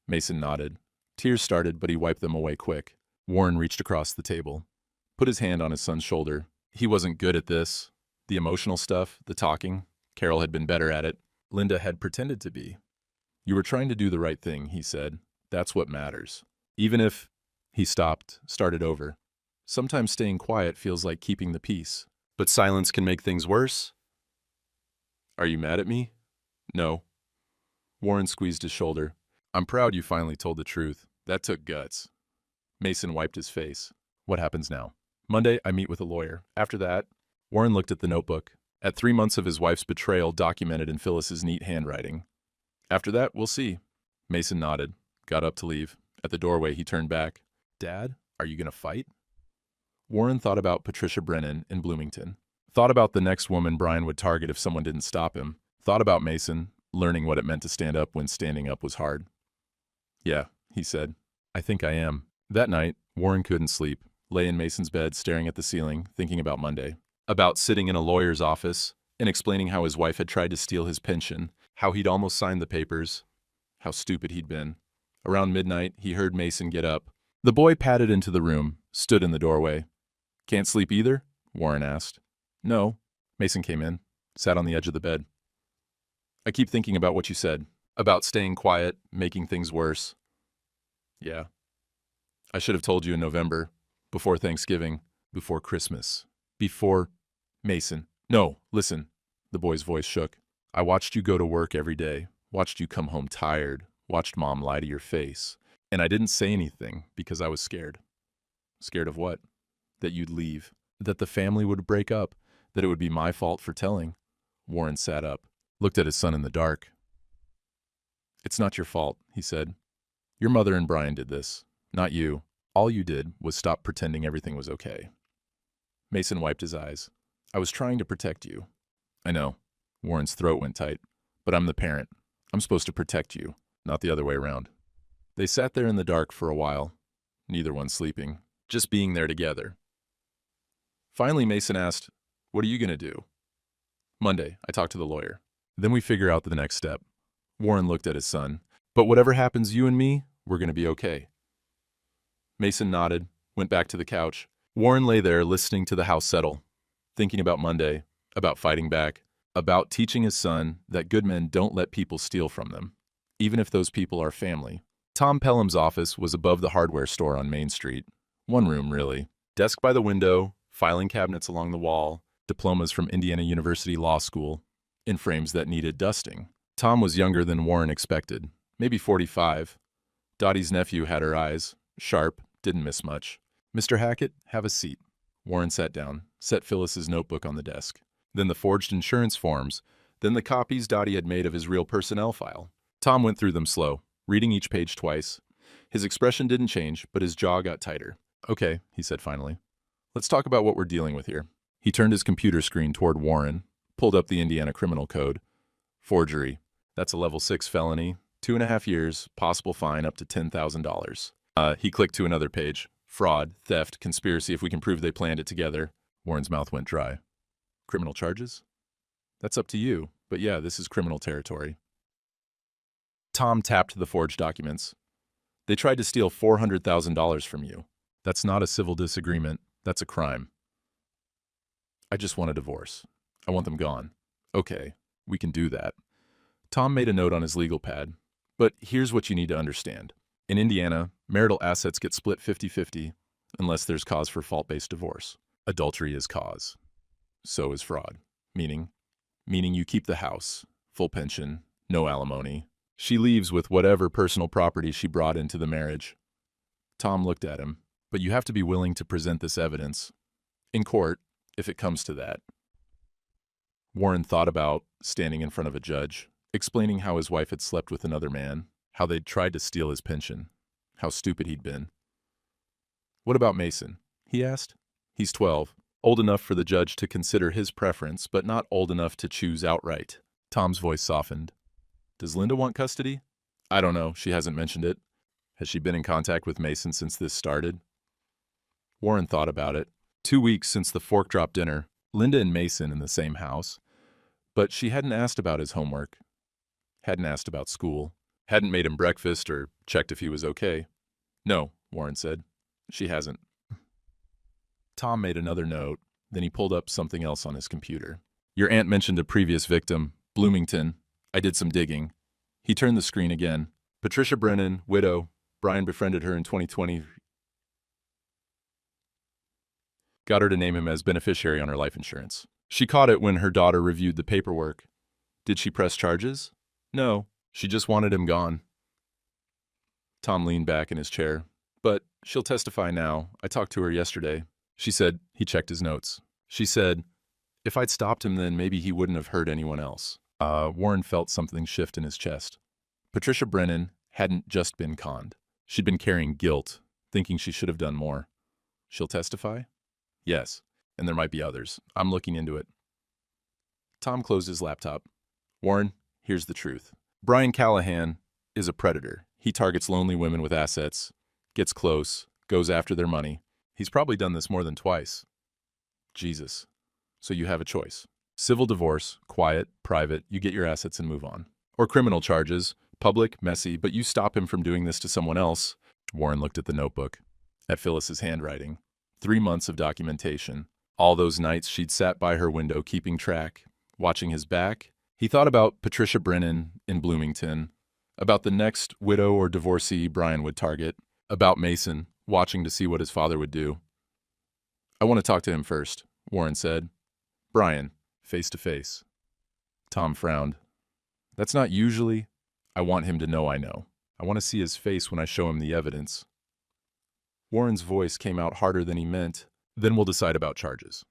Mason nodded. Tears started, but he wiped them away quick. Warren reached across the table, put his hand on his son's shoulder. He wasn't good at this. The emotional stuff, the talking. Carol had been better at it. Linda had pretended to be. You were trying to do the right thing, he said. That's what matters. Even if... He stopped, started over. Sometimes staying quiet feels like keeping the peace. But silence can make things worse. Are you mad at me? No. Warren squeezed his shoulder. I'm proud you finally told the truth. That took guts. Mason wiped his face. What happens now? Monday, I meet with a lawyer. After that, Warren looked at the notebook. At 3 months of his wife's betrayal documented in Phyllis's neat handwriting. After that, we'll see. Mason nodded, got up to leave. At the doorway, he turned back. Dad, are you going to fight? Warren thought about Patricia Brennan in Bloomington. Thought about the next woman Brian would target if someone didn't stop him. Thought about Mason, learning what it meant to stand up when standing up was hard. Yeah, he said. I think I am. That night, Warren couldn't sleep. Lay in Mason's bed staring at the ceiling, thinking about Monday. About sitting in a lawyer's office and explaining how his wife had tried to steal his pension, how he'd almost signed the papers, how stupid he'd been. Around midnight, he heard Mason get up. The boy padded into the room, stood in the doorway. Can't sleep either? Warren asked. No. Mason came in, sat on the edge of the bed. I keep thinking about what you said, about staying quiet, making things worse. Yeah. I should have told you in November, before Thanksgiving, before Christmas, before... Mason. No, listen. The boy's voice shook. I watched you go to work every day, watched you come home tired, watched Mom lie to your face, and I didn't say anything because I was scared. Scared of what? That you'd leave. That the family would break up, that it would be my fault for telling. Warren sat up, looked at his son in the dark. It's not your fault, he said. Your mother and Brian did this, not you. All you did was stop pretending everything was okay. Mason wiped his eyes. I was trying to protect you. I know. Warren's throat went tight. But I'm the parent. I'm supposed to protect you, not the other way around. They sat there in the dark for a while, neither one sleeping, just being there together. Finally, Mason asked, What are you going to do? Monday, I talked to the lawyer. Then we figure out the next step. Warren looked at his son. But whatever happens, you and me, we're going to be okay. Mason nodded, went back to the couch. Warren lay there listening to the house settle, thinking about Monday, about fighting back, about teaching his son that good men don't let people steal from them, even if those people are family. Tom Pelham's office was above the hardware store on Main Street. One room, really. Desk by the window, filing cabinets along the wall, diplomas from Indiana University Law School, in frames that needed dusting. Tom was younger than Warren expected, maybe 45. Dottie's nephew had her eyes, sharp, didn't miss much. Mr. Hackett, have a seat. Warren sat down, set Phyllis's notebook on the desk. Then the forged insurance forms, then the copies Dottie had made of his real personnel file. Tom went through them slow, reading each page twice. His expression didn't change, but his jaw got tighter. Okay, he said finally. Let's talk about what we're dealing with here. He turned his computer screen toward Warren, pulled up the Indiana Criminal Code. Forgery. That's a level 6 felony, 2.5 years, possible fine up to $10,000. He clicked to another page. Fraud, theft, conspiracy if we can prove they planned it together. Warren's mouth went dry. Criminal charges? That's up to you, but yeah, this is criminal territory. Tom tapped the forged documents. They tried to steal $400,000 from you. That's not a civil disagreement. That's a crime. I just want a divorce. I want them gone. Okay, we can do that. Tom made a note on his legal pad. But here's what you need to understand. In Indiana, marital assets get split 50-50 unless there's cause for fault-based divorce. Adultery is cause. So is fraud. Meaning you keep the house, full pension, no alimony. She leaves with whatever personal property she brought into the marriage. Tom looked at him. But you have to be willing to present this evidence. In court, if it comes to that. Warren thought about standing in front of a judge, explaining how his wife had slept with another man, how they'd tried to steal his pension, how stupid he'd been. What about Mason? He asked. He's 12, old enough for the judge to consider his preference, but not old enough to choose outright. Tom's voice softened. Does Linda want custody? I don't know. She hasn't mentioned it. Has she been in contact with Mason since this started? Warren thought about it. 2 weeks since the fork drop dinner, Linda and Mason in the same house. But she hadn't asked about his homework, hadn't asked about school, hadn't made him breakfast or checked if he was okay. No, Warren said. She hasn't. Tom made another note, then he pulled up something else on his computer. Your aunt mentioned a previous victim, Bloomington. I did some digging. He turned the screen again. Patricia Brennan, widow. Brian befriended her in 2020. Got her to name him as beneficiary on her life insurance. She caught it when her daughter reviewed the paperwork. Did she press charges? No, she just wanted him gone. Tom leaned back in his chair. But she'll testify now. I talked to her yesterday. She said, he checked his notes. She said, if I'd stopped him then maybe he wouldn't have hurt anyone else. Warren felt something shift in his chest. Patricia Brennan hadn't just been conned. She'd been carrying guilt, thinking she should have done more. She'll testify? Yes, and there might be others. I'm looking into it. Tom closed his laptop. Warren, here's the truth. Brian Callahan is a predator. He targets lonely women with assets, gets close, goes after their money. He's probably done this more than twice. Jesus. So you have a choice. Civil divorce, quiet, private, you get your assets and move on. Or criminal charges, public, messy, but you stop him from doing this to someone else. Warren looked at the notebook, at Phyllis's handwriting. 3 months of documentation. All those nights she'd sat by her window keeping track, watching his back. He thought about Patricia Brennan in Bloomington, about the next widow or divorcee Brian would target, about Mason, watching to see what his father would do. I want to talk to him first, Warren said. Brian, face to face. Tom frowned. That's not usually. I want him to know I know. I want to see his face when I show him the evidence. Warren's voice came out harder than he meant. Then we'll decide about charges.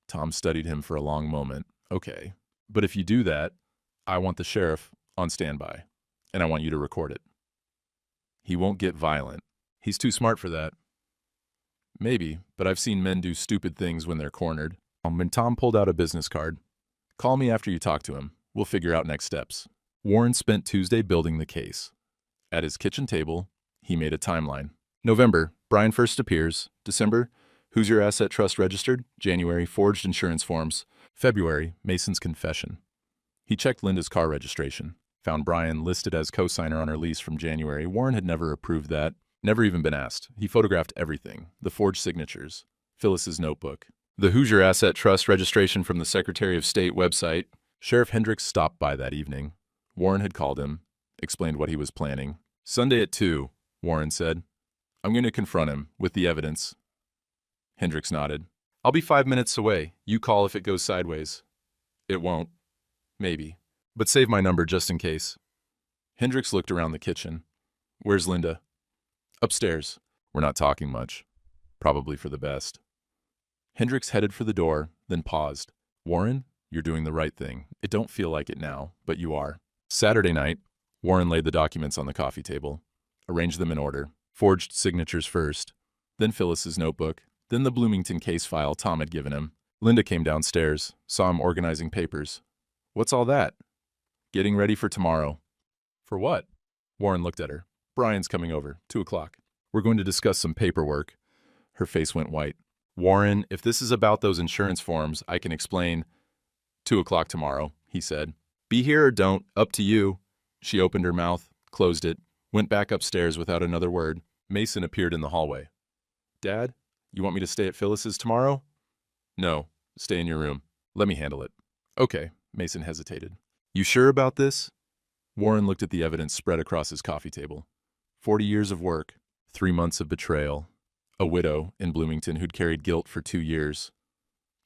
Tom studied him for a long moment. Okay, but if you do that, I want the sheriff on standby, and I want you to record it. He won't get violent. He's too smart for that. Maybe, but I've seen men do stupid things when they're cornered. When Tom pulled out a business card, call me after you talk to him. We'll figure out next steps. Warren spent Tuesday building the case. At his kitchen table, he made a timeline. November, Brian first appears. December, Who's Your Asset Trust registered? January, forged insurance forms. February, Mason's confession. He checked Linda's car registration, found Brian listed as co-signer on her lease from January. Warren had never approved that, never even been asked. He photographed everything, the forged signatures, Phyllis's notebook, the Who's Your Asset Trust registration from the Secretary of State website. Sheriff Hendricks stopped by that evening. Warren had called him, explained what he was planning. Sunday at 2, Warren said. I'm going to confront him with the evidence. Hendricks nodded. I'll be 5 minutes away. You call if it goes sideways. It won't. Maybe. But save my number just in case. Hendricks looked around the kitchen. Where's Linda? Upstairs. We're not talking much. Probably for the best. Hendricks headed for the door, then paused. Warren, you're doing the right thing. It don't feel like it now, but you are. Saturday night, Warren laid the documents on the coffee table, arranged them in order, forged signatures first, then Phyllis's notebook, then the Bloomington case file Tom had given him. Linda came downstairs, saw him organizing papers. What's all that? Getting ready for tomorrow. For what? Warren looked at her. Brian's coming over, 2 o'clock. We're going to discuss some paperwork. Her face went white. Warren, if this is about those insurance forms, I can explain. 2 o'clock tomorrow, he said. Be here or don't, up to you. She opened her mouth, closed it, went back upstairs without another word. Mason appeared in the hallway. Dad, you want me to stay at Phyllis's tomorrow? No, stay in your room. Let me handle it. Okay, Mason hesitated. You sure about this? Warren looked at the evidence spread across his coffee table. 40 years of work, 3 months of betrayal, a widow in Bloomington who'd carried guilt for 2 years.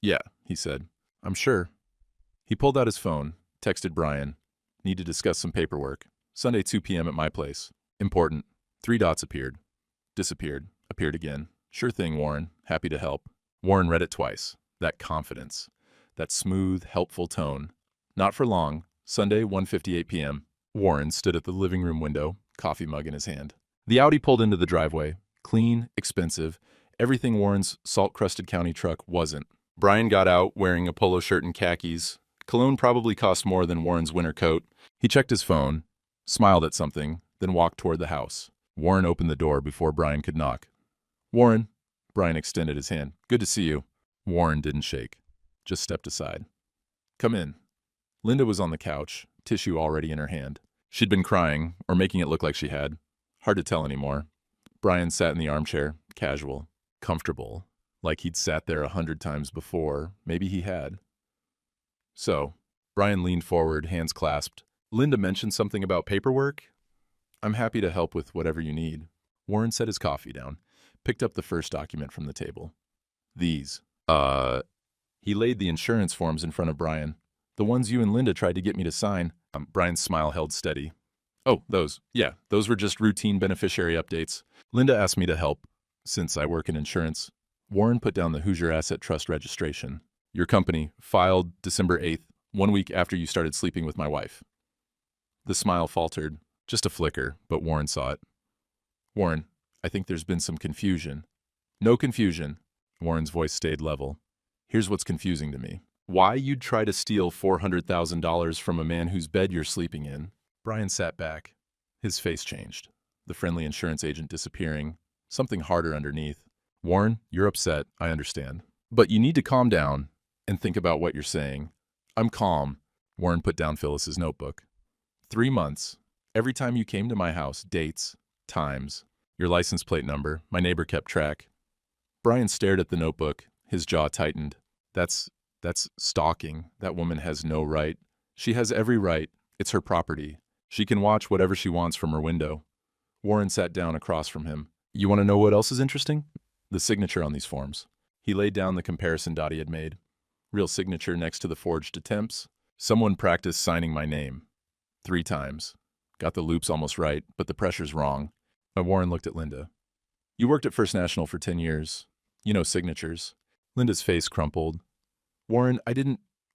Yeah, he said. I'm sure. He pulled out his phone, texted Brian. Need to discuss some paperwork. Sunday 2 p.m. at my place. Important. 3 dots appeared. Disappeared. Appeared again. Sure thing, Warren. Happy to help. Warren read it twice. That confidence. That smooth, helpful tone. Not for long. Sunday 1:58 p.m. Warren stood at the living room window, coffee mug in his hand. The Audi pulled into the driveway. Clean, expensive. Everything Warren's salt-crusted county truck wasn't. Brian got out wearing a polo shirt and khakis. Cologne probably cost more than Warren's winter coat. He checked his phone, smiled at something, then walked toward the house. Warren opened the door before Brian could knock. Warren. Brian extended his hand. Good to see you. Warren didn't shake, just stepped aside. Come in. Linda was on the couch, tissue already in her hand. She'd been crying, or making it look like she had. Hard to tell anymore. Brian sat in the armchair, casual, comfortable, like he'd sat there 100 times before. Maybe he had. So, Brian leaned forward, hands clasped. Linda mentioned something about paperwork? I'm happy to help with whatever you need. Warren set his coffee down, picked up the first document from the table. These. He laid the insurance forms in front of Brian. The ones you and Linda tried to get me to sign. Brian's smile held steady. Oh, those. Yeah, those were just routine beneficiary updates. Linda asked me to help, since I work in insurance. Warren put down the Who's Your Asset Trust registration. Your company filed December 8th, 1 week after you started sleeping with my wife. The smile faltered, just a flicker, but Warren saw it. Warren, I think there's been some confusion. No confusion. Warren's voice stayed level. Here's what's confusing to me. Why you'd try to steal $400,000 from a man whose bed you're sleeping in. Brian sat back. His face changed. The friendly insurance agent disappearing. Something harder underneath. Warren, you're upset, I understand. But you need to calm down and think about what you're saying. I'm calm. Warren put down Phyllis's notebook. 3 months. Every time you came to my house, dates, times, your license plate number, my neighbor kept track. Brian stared at the notebook, his jaw tightened. That's stalking. That woman has no right. She has every right. It's her property. She can watch whatever she wants from her window. Warren sat down across from him. You want to know what else is interesting? The signature on these forms. He laid down the comparison dot he had made. Real signature next to the forged attempts. Someone practiced signing my name. 3 times. Got the loops almost right, but the pressure's wrong. Warren looked at Linda. You worked at First National for 10 years. You know, signatures. Linda's face crumpled. Warren,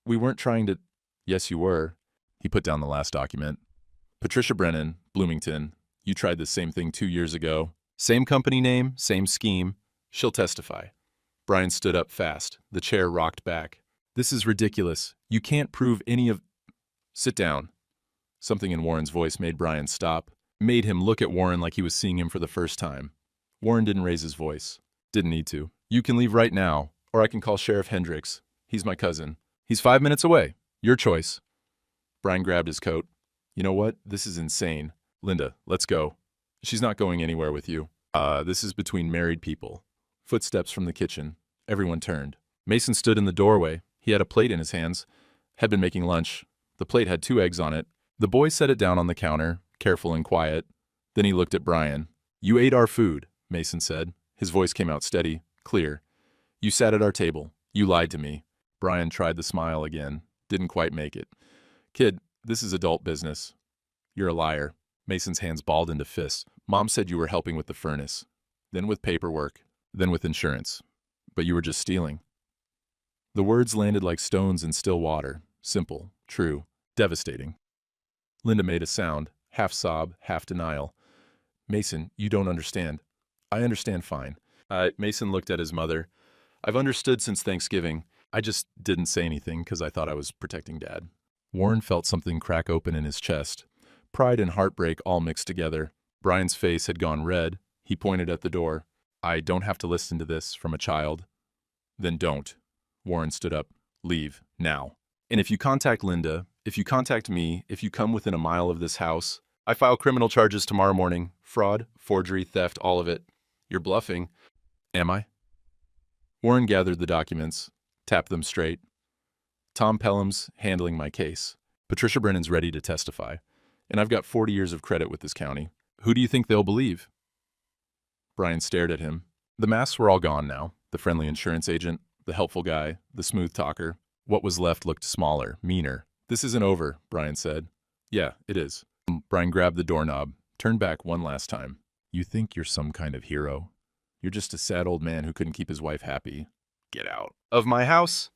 we weren't trying to. Yes, you were. He put down the last document. Patricia Brennan, Bloomington. You tried the same thing 2 years ago. Same company name, same scheme. She'll testify. Brian stood up fast. The chair rocked back. This is ridiculous. You can't prove any of... Sit down. Something in Warren's voice made Brian stop, made him look at Warren like he was seeing him for the first time. Warren didn't raise his voice. Didn't need to. You can leave right now, or I can call Sheriff Hendricks. He's my cousin. He's 5 minutes away. Your choice. Brian grabbed his coat. You know what? This is insane. Linda, let's go. She's not going anywhere with you. This is between married people. Footsteps from the kitchen. Everyone turned. Mason stood in the doorway. He had a plate in his hands. Had been making lunch. The plate had 2 eggs on it. The boy set it down on the counter, careful and quiet. Then he looked at Brian. You ate our food, Mason said. His voice came out steady, clear. You sat at our table. You lied to me. Brian tried the smile again. Didn't quite make it. Kid, this is adult business. You're a liar. Mason's hands balled into fists. Mom said you were helping with the furnace. Then with paperwork. Then with insurance. But you were just stealing. The words landed like stones in still water. Simple, true, devastating. Linda made a sound, half sob, half denial. Mason, you don't understand. I understand fine. Mason looked at his mother. I've understood since Thanksgiving. I just didn't say anything because I thought I was protecting Dad. Warren felt something crack open in his chest. Pride and heartbreak all mixed together. Brian's face had gone red. He pointed at the door. I don't have to listen to this from a child. Then don't. Warren stood up. Leave, now. And if you contact Linda, if you contact me, if you come within a mile of this house, I file criminal charges tomorrow morning. Fraud, forgery, theft, all of it. You're bluffing. Am I? Warren gathered the documents, tapped them straight. Tom Pelham's handling my case. Patricia Brennan's ready to testify. And I've got 40 years of credit with this county. Who do you think they'll believe? Brian stared at him. The masks were all gone now. The friendly insurance agent, the helpful guy, the smooth talker. What was left looked smaller, meaner. This isn't over, Brian said. Yeah, it is. Brian grabbed the doorknob, turned back one last time. You think you're some kind of hero? You're just a sad old man who couldn't keep his wife happy. Get out of my house.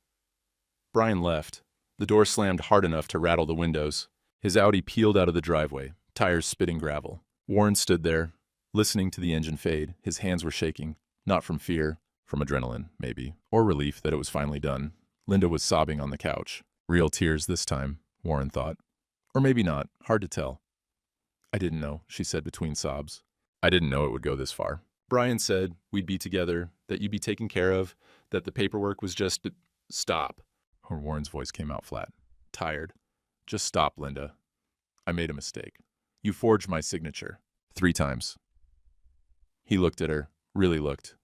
Brian left. The door slammed hard enough to rattle the windows. His Audi peeled out of the driveway, tires spitting gravel. Warren stood there, listening to the engine fade. His hands were shaking, not from fear, from adrenaline, maybe, or relief that it was finally done. Linda was sobbing on the couch. Real tears this time, Warren thought. Or maybe not, hard to tell. I didn't know, she said between sobs. I didn't know it would go this far. Brian said we'd be together, that you'd be taken care of, that the paperwork was just... Stop. Or Warren's voice came out flat. Tired. Just stop, Linda. I made a mistake. You forged my signature. 3 times. He looked at her, really looked.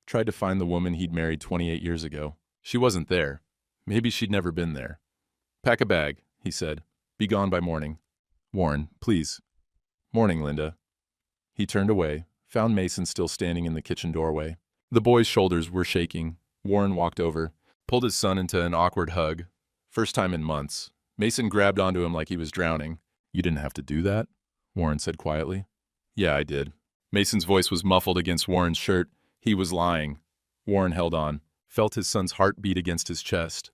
Tried to find the woman he'd married 28 years ago. She wasn't there. Maybe she'd never been there. Pack a bag, he said. Be gone by morning. Warren, please. Morning, Linda. He turned away, found Mason still standing in the kitchen doorway. The boy's shoulders were shaking. Warren walked over, pulled his son into an awkward hug. First time in months. Mason grabbed onto him like he was drowning. You didn't have to do that? Warren said quietly. Yeah, I did. Mason's voice was muffled against Warren's shirt. He was lying. Warren held on, felt his son's heart beat against his chest.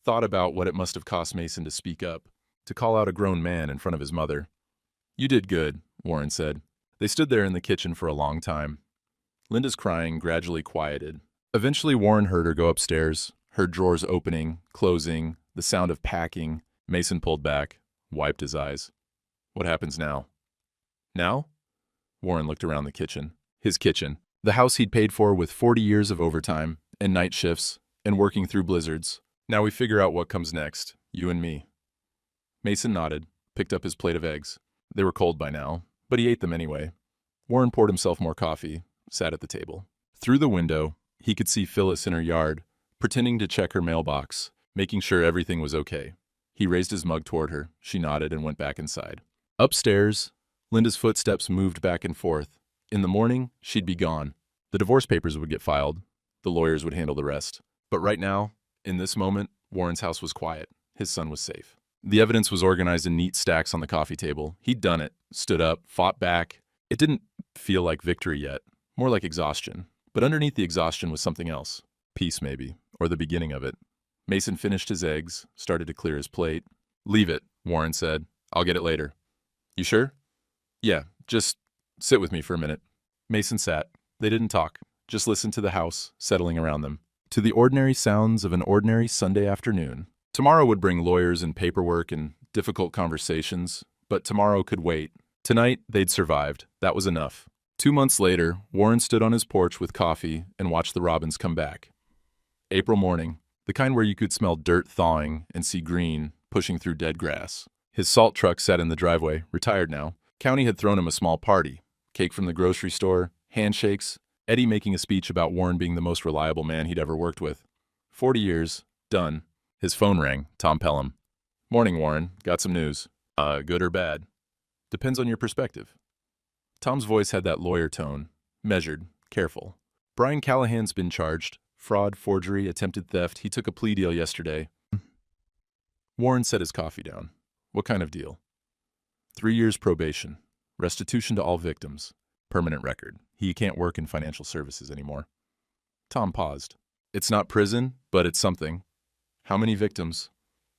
Thought about what it must have cost Mason to speak up, to call out a grown man in front of his mother. You did good, Warren said. They stood there in the kitchen for a long time. Linda's crying gradually quieted. Eventually Warren heard her go upstairs, heard drawers opening, closing, the sound of packing. Mason pulled back, wiped his eyes. What happens now? Now? Warren looked around the kitchen. His kitchen. The house he'd paid for with 40 years of overtime, and night shifts, and working through blizzards. Now we figure out what comes next, you and me. Mason nodded, picked up his plate of eggs. They were cold by now, but he ate them anyway. Warren poured himself more coffee, sat at the table. Through the window, he could see Phyllis in her yard, pretending to check her mailbox, making sure everything was okay. He raised his mug toward her. She nodded and went back inside. Upstairs, Linda's footsteps moved back and forth. In the morning, she'd be gone. The divorce papers would get filed. The lawyers would handle the rest. But right now, in this moment, Warren's house was quiet. His son was safe. The evidence was organized in neat stacks on the coffee table. He'd done it, stood up, fought back. It didn't feel like victory yet, more like exhaustion. But But underneath the exhaustion was something else. Peace, maybe, or the beginning of it. Mason finished his eggs, started to clear his plate. "Leave it," Warren said. "I'll get it later." "You sure?" "Yeah, just sit with me for a minute." Mason sat. They didn't talk, just listened to the house settling around them, to the ordinary sounds of an ordinary Sunday afternoon. Tomorrow would bring lawyers and paperwork and difficult conversations, but tomorrow could wait. Tonight, they'd survived. That was enough. 2 months later, Warren stood on his porch with coffee and watched the robins come back. April morning, the kind where you could smell dirt thawing and see green pushing through dead grass. His salt truck sat in the driveway, retired now. County had thrown him a small party. Cake from the grocery store, handshakes, Eddie making a speech about Warren being the most reliable man he'd ever worked with. 40 years, done. His phone rang, Tom Pelham. "Morning, Warren. Got some news." Good or bad?" "Depends on your perspective." Tom's voice had that lawyer tone, measured, careful. "Brian Callahan's been charged. Fraud, forgery, attempted theft. He took a plea deal yesterday." Warren set his coffee down. "What kind of deal?" 3 years probation. Restitution to all victims. Permanent record. He can't work in financial services anymore." Tom paused. "It's not prison, but it's something." "How many victims?"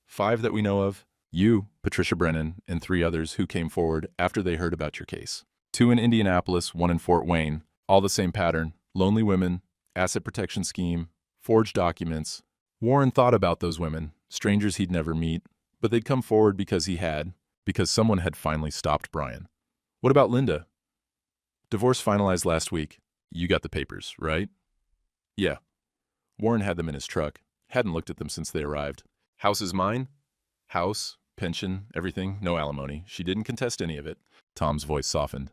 5 that we know of. You, Patricia Brennan, and 3 others who came forward after they heard about your case. 2 in Indianapolis, 1 in Fort Wayne. All the same pattern. Lonely women, asset protection scheme, forged documents. Warren thought about those women, strangers he'd never meet, but they'd come forward because someone had finally stopped Brian. "What about Linda?" "Divorce finalized last week. You got the papers, right?" "Yeah." Warren had them in his truck. Hadn't looked at them since they arrived. "House is mine?" "House, pension, everything, no alimony. She didn't contest any of it." Tom's voice softened.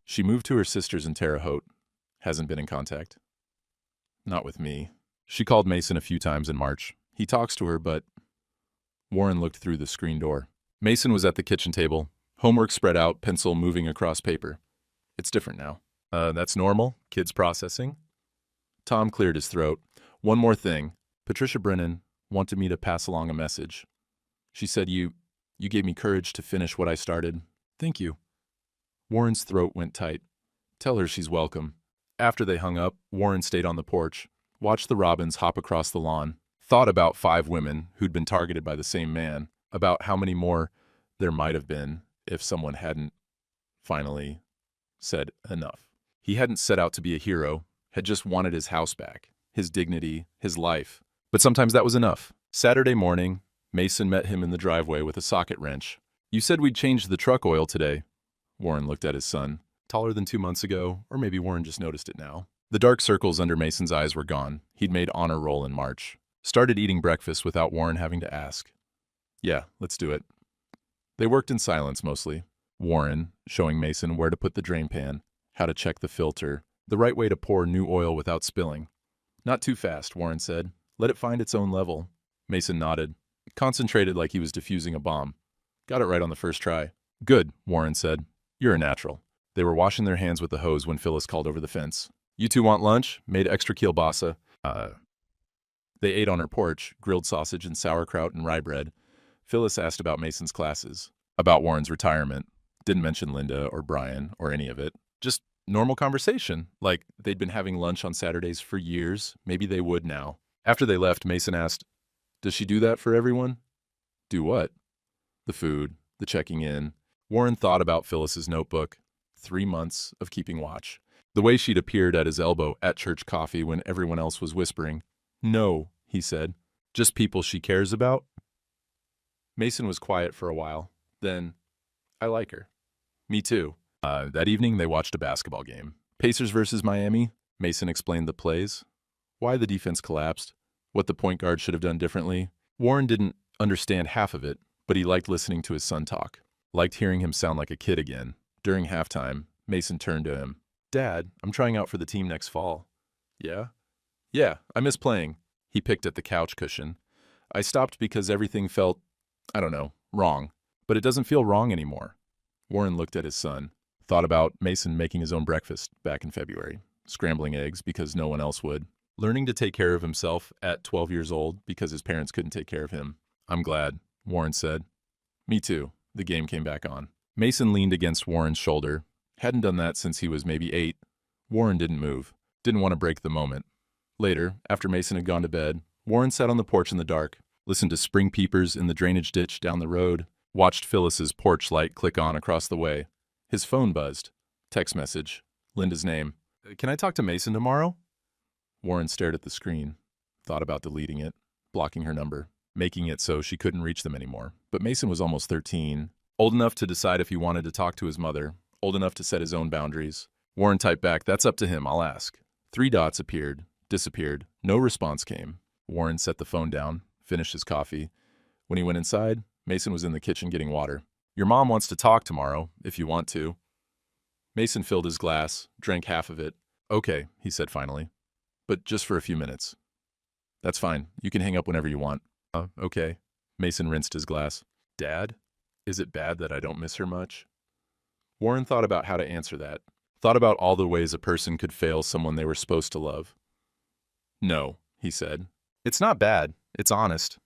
"She moved to her sister's in Terre Haute. Hasn't been in contact." "Not with me. She called Mason a few times in March. He talks to her, but..." Warren looked through the screen door. Mason was at the kitchen table, homework spread out, pencil moving across paper. "It's different now." That's normal? Kids processing?" Tom cleared his throat. "One more thing. Patricia Brennan wanted me to pass along a message. She said you gave me courage to finish what I started. Thank you." Warren's throat went tight. "Tell her she's welcome." After they hung up, Warren stayed on the porch, watched the robins hop across the lawn, thought about 5 women who'd been targeted by the same man, about how many more there might have been if someone hadn't finally said enough. He hadn't set out to be a hero, had just wanted his house back, his dignity, his life. But sometimes that was enough. Saturday morning, Mason met him in the driveway with a socket wrench. "You said we'd change the truck oil today." Warren looked at his son. Taller than 2 months ago, or maybe Warren just noticed it now. The dark circles under Mason's eyes were gone. He'd made honor roll in March. Started eating breakfast without Warren having to ask. "Yeah, let's do it." They worked in silence mostly. Warren showing Mason where to put the drain pan, how to check the filter, the right way to pour new oil without spilling. "Not too fast," Warren said. "Let it find its own level." Mason nodded, concentrated like he was defusing a bomb. "Got it right on the first try." "Good," Warren said. "You're a natural." They were washing their hands with the hose when Phyllis called over the fence. "You 2 want lunch? Made extra kielbasa." They ate on her porch, grilled sausage and sauerkraut and rye bread. Phyllis asked about Mason's classes, about Warren's retirement. Didn't mention Linda or Brian or any of it. Just normal conversation, like they'd been having lunch on Saturdays for years. Maybe they would now. After they left, Mason asked, "Does she do that for everyone?" "Do what?" "The food, the checking in." Warren thought about Phyllis's notebook. 3 months of keeping watch. The way she'd appeared at his elbow at church coffee when everyone else was whispering. "No," he said. "Just people she cares about?" Mason was quiet for a while. Then, "I like her." "Me too." That evening, they watched a basketball game. Pacers versus Miami. Mason explained the plays. Why the defense collapsed. What the point guard should have done differently. Warren didn't understand half of it, but he liked listening to his son talk. Liked hearing him sound like a kid again. During halftime, Mason turned to him. "Dad, I'm trying out for the team next fall." "Yeah?" "Yeah, I miss playing." He picked at the couch cushion. "I stopped because everything felt, I don't know, wrong. But it doesn't feel wrong anymore." Warren looked at his son. Thought about Mason making his own breakfast back in February. Scrambling eggs because no one else would. Learning to take care of himself at 12 years old because his parents couldn't take care of him. "I'm glad," Warren said. "Me too." The game came back on. Mason leaned against Warren's shoulder. Hadn't done that since he was maybe 8. Warren didn't move. Didn't want to break the moment. Later, after Mason had gone to bed, Warren sat on the porch in the dark, listened to spring peepers in the drainage ditch down the road, watched Phyllis's porch light click on across the way. His phone buzzed. Text message. Linda's name. Can I talk to Mason tomorrow? Warren stared at the screen, thought about deleting it, blocking her number, making it so she couldn't reach them anymore. But Mason was almost 13, old enough to decide if he wanted to talk to his mother, old enough to set his own boundaries. Warren typed back, "That's up to him, I'll ask." 3 dots appeared, disappeared, no response came. Warren set the phone down, finished his coffee. When he went inside, Mason was in the kitchen getting water. "Your mom wants to talk tomorrow, if you want to." Mason filled his glass, drank half of it. "Okay," he said finally. "But just for a few minutes." "That's fine. You can hang up whenever you want." Okay." Mason rinsed his glass. "Dad, is it bad that I don't miss her much?" Warren thought about how to answer that. Thought about all the ways a person could fail someone they were supposed to love. "No," he said. "It's not bad. It's honest."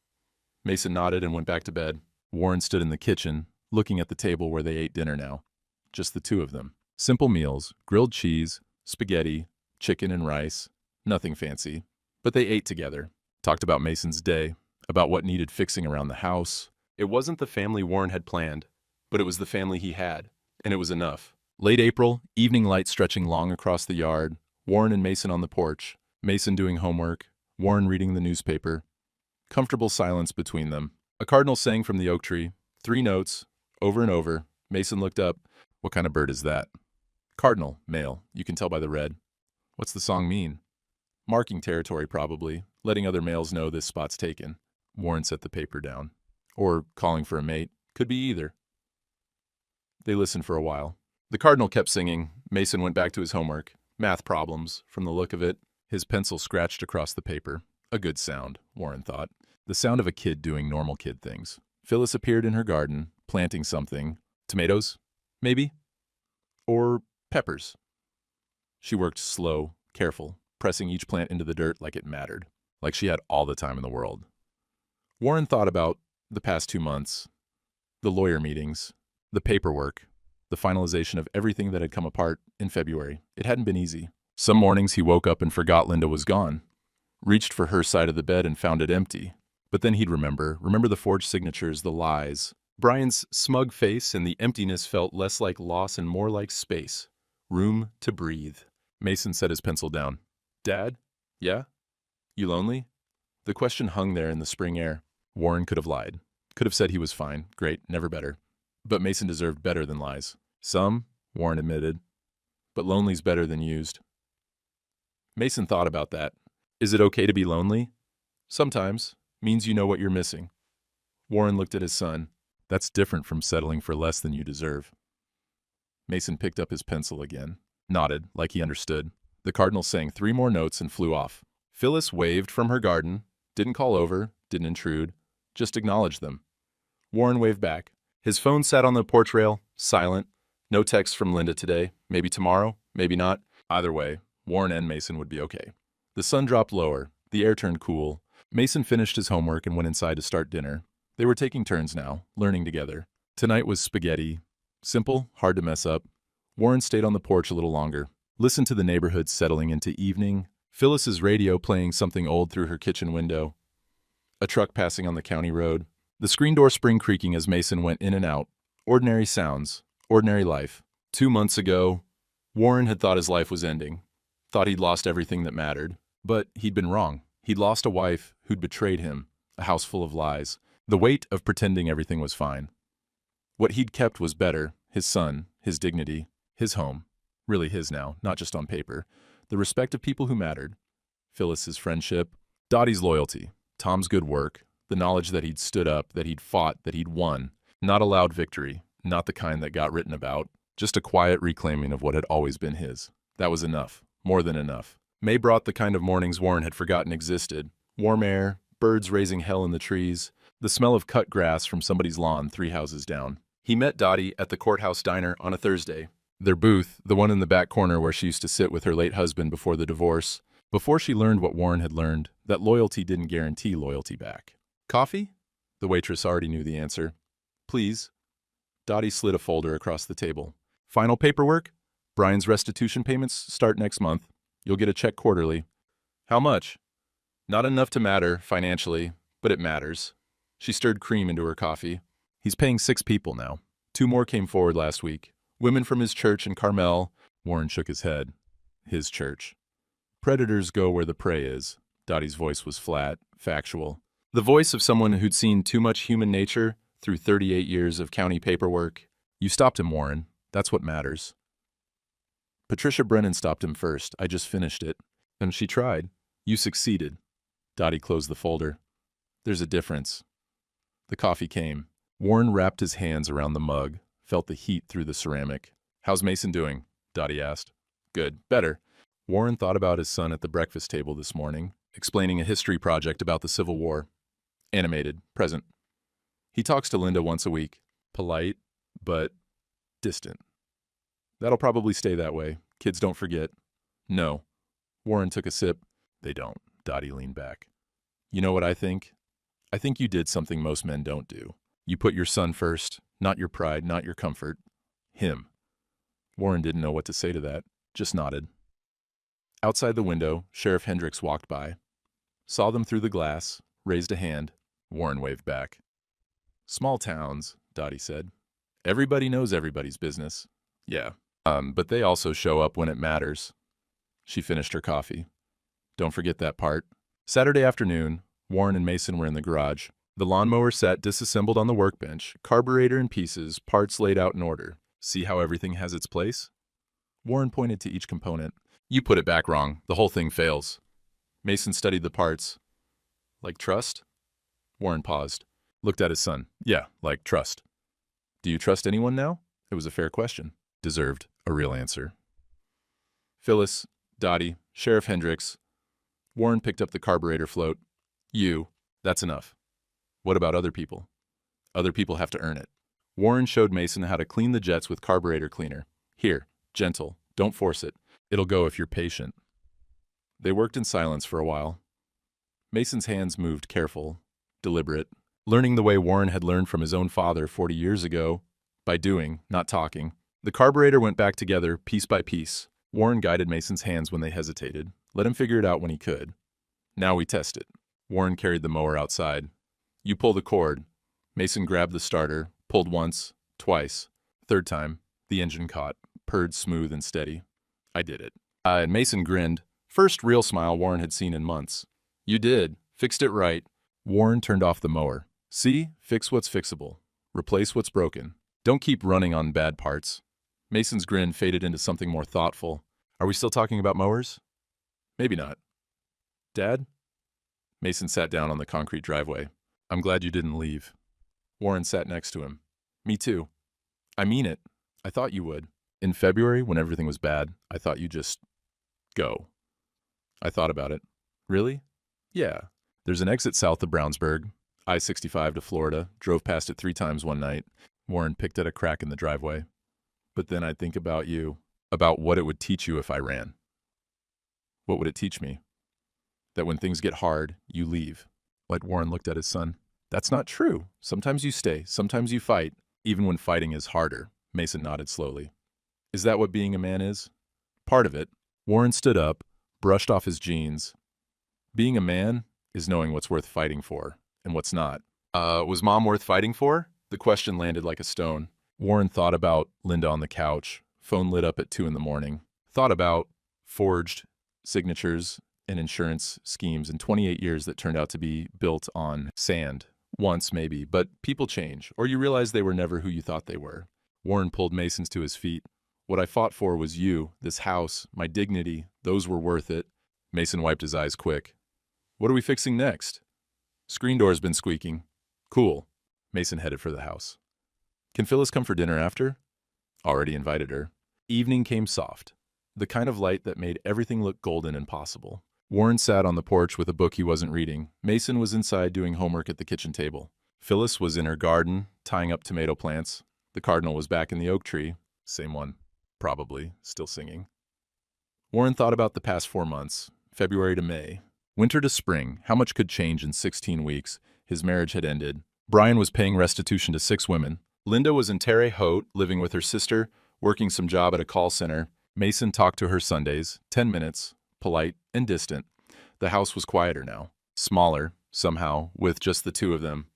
Mason nodded and went back to bed. Warren stood in the kitchen, looking at the table where they ate dinner now. Just the two of them. Simple meals, grilled cheese, spaghetti, chicken and rice. Nothing fancy. But they ate together. Talked about Mason's day, about what needed fixing around the house. It wasn't the family Warren had planned, but it was the family he had, and it was enough. Late April, evening light stretching long across the yard, Warren and Mason on the porch, Mason doing homework, Warren reading the newspaper. Comfortable silence between them. A cardinal sang from the oak tree, 3 notes, over and over. Mason looked up. "What kind of bird is that?" "Cardinal, male. You can tell by the red." "What's the song mean?" "Marking territory, probably. Letting other males know this spot's taken." Warren set the paper down. "Or calling for a mate. Could be either." They listened for a while. The cardinal kept singing. Mason went back to his homework. Math problems, from the look of it. His pencil scratched across the paper. A good sound, Warren thought. The sound of a kid doing normal kid things. Phyllis appeared in her garden, planting something. Tomatoes? Maybe? Or peppers. She worked slow, careful, pressing each plant into the dirt like it mattered, like she had all the time in the world. Warren thought about the past 2 months, the lawyer meetings, the paperwork, the finalization of everything that had come apart in February. It hadn't been easy. Some mornings he woke up and forgot Linda was gone, reached for her side of the bed and found it empty. But then he'd remember the forged signatures, the lies. Brian's smug face, and the emptiness felt less like loss and more like space. Room to breathe. Mason set his pencil down. "Dad? Yeah? You lonely?" The question hung there in the spring air. Warren could have lied. Could have said he was fine, great, never better. But Mason deserved better than lies. Some, Warren admitted. But lonely's better than used. Mason thought about that. Is it okay to be lonely? Sometimes. Means you know what you're missing. Warren looked at his son. That's different from settling for less than you deserve. Mason picked up his pencil again, nodded like he understood. The cardinal sang 3 more notes and flew off. Phyllis waved from her garden, didn't call over, didn't intrude, just acknowledged them. Warren waved back. His phone sat on the porch rail, silent. No text from Linda today. Maybe tomorrow, maybe not. Either way, Warren and Mason would be okay. The sun dropped lower. The air turned cool. Mason finished his homework and went inside to start dinner. They were taking turns now, learning together. Tonight was spaghetti. Simple, hard to mess up. Warren stayed on the porch a little longer, listened to the neighborhood settling into evening, Phyllis's radio playing something old through her kitchen window, a truck passing on the county road, the screen door spring creaking as Mason went in and out. Ordinary sounds, ordinary life. 2 months ago, Warren had thought his life was ending, thought he'd lost everything that mattered. But he'd been wrong. He'd lost a wife who'd betrayed him, a house full of lies, the weight of pretending everything was fine. What he'd kept was better, his son, his dignity, his home, really his now, not just on paper, the respect of people who mattered, Phyllis's friendship, Dottie's loyalty, Tom's good work, the knowledge that he'd stood up, that he'd fought, that he'd won, not a loud victory, not the kind that got written about, just a quiet reclaiming of what had always been his. That was enough, more than enough. May brought the kind of mornings Warren had forgotten existed. Warm air, birds raising hell in the trees, the smell of cut grass from somebody's lawn 3 houses down. He met Dottie at the courthouse diner on a Thursday. Their booth, the one in the back corner where she used to sit with her late husband before the divorce, before she learned what Warren had learned, that loyalty didn't guarantee loyalty back. "Coffee?" The waitress already knew the answer. "Please." Dottie slid a folder across the table. "Final paperwork? Brian's restitution payments start next month." You'll get a check quarterly. How much? Not enough to matter financially, but it matters. She stirred cream into her coffee. He's paying 6 people now. 2 more came forward last week. Women from his church in Carmel. Warren shook his head. His church. Predators go where the prey is. Dottie's voice was flat, factual. The voice of someone who'd seen too much human nature through 38 years of county paperwork. You stopped him, Warren. That's what matters. Patricia Brennan stopped him first. I just finished it. And she tried. You succeeded. Dottie closed the folder. There's a difference. The coffee came. Warren wrapped his hands around the mug, felt the heat through the ceramic. How's Mason doing? Dottie asked. Good. Better. Warren thought about his son at the breakfast table this morning, explaining a history project about the Civil War. Animated. Present. He talks to Linda once a week. Polite, but distant. That'll probably stay that way. Kids don't forget. No. Warren took a sip. They don't. Dottie leaned back. You know what I think? I think you did something most men don't do. You put your son first, not your pride, not your comfort. Him. Warren didn't know what to say to that, just nodded. Outside the window, Sheriff Hendricks walked by. Saw them through the glass, raised a hand. Warren waved back. Small towns, Dottie said. Everybody knows everybody's business. Yeah. But they also show up when it matters. She finished her coffee. Don't forget that part. Saturday afternoon, Warren and Mason were in the garage. The lawnmower set disassembled on the workbench, carburetor in pieces, parts laid out in order. See how everything has its place? Warren pointed to each component. You put it back wrong. The whole thing fails. Mason studied the parts. Like trust? Warren paused. Looked at his son. Yeah, like trust. Do you trust anyone now? It was a fair question. Deserved a real answer. Phyllis, Dottie, Sheriff Hendricks. Warren picked up the carburetor float. You. That's enough. What about other people? Other people have to earn it. Warren showed Mason how to clean the jets with carburetor cleaner. Here, gentle. Don't force it. It'll go if you're patient. They worked in silence for a while. Mason's hands moved careful, deliberate, learning the way Warren had learned from his own father 40 years ago, by doing, not talking. The carburetor went back together, piece by piece. Warren guided Mason's hands when they hesitated, let him figure it out when he could. Now we test it. Warren carried the mower outside. You pull the cord. Mason grabbed the starter, pulled once, twice. Third time, the engine caught, purred smooth and steady. I did it. And Mason grinned. First real smile Warren had seen in months. You did. Fixed it right. Warren turned off the mower. See? Fix what's fixable. Replace what's broken. Don't keep running on bad parts. Mason's grin faded into something more thoughtful. Are we still talking about mowers? Maybe not. Dad? Mason sat down on the concrete driveway. I'm glad you didn't leave. Warren sat next to him. Me too. I mean it. I thought you would. In February, when everything was bad, I thought you'd just go. I thought about it. Really? Yeah. There's an exit south of Brownsburg. I-65 to Florida. Drove past it 3 times one night. Warren picked at a crack in the driveway. But then I'd think about you, about what it would teach you if I ran. What would it teach me? That when things get hard, you leave. But Warren looked at his son. That's not true. Sometimes you stay, sometimes you fight, even when fighting is harder. Mason nodded slowly. Is that what being a man is? Part of it. Warren stood up, brushed off his jeans. Being a man is knowing what's worth fighting for and what's not. Was Mom worth fighting for? The question landed like a stone. Warren thought about Linda on the couch, phone lit up at 2 in the morning. Thought about forged signatures and insurance schemes in 28 years that turned out to be built on sand. Once, maybe, but people change, or you realize they were never who you thought they were. Warren pulled Mason's to his feet. What I fought for was you, this house, my dignity. Those were worth it. Mason wiped his eyes quick. What are we fixing next? Screen door's been squeaking. Cool. Mason headed for the house. Can Phyllis come for dinner after? Already invited her. Evening came soft, the kind of light that made everything look golden and possible. Warren sat on the porch with a book he wasn't reading. Mason was inside doing homework at the kitchen table. Phyllis was in her garden, tying up tomato plants. The cardinal was back in the oak tree. Same one. Probably. Still singing. Warren thought about the past 4 months. February to May. Winter to spring. How much could change in 16 weeks? His marriage had ended. Brian was paying restitution to 6 women. Linda was in Terre Haute, living with her sister, working some job at a call center. Mason talked to her Sundays, 10 minutes, polite, and distant. The house was quieter now, smaller, somehow, with just the two of them.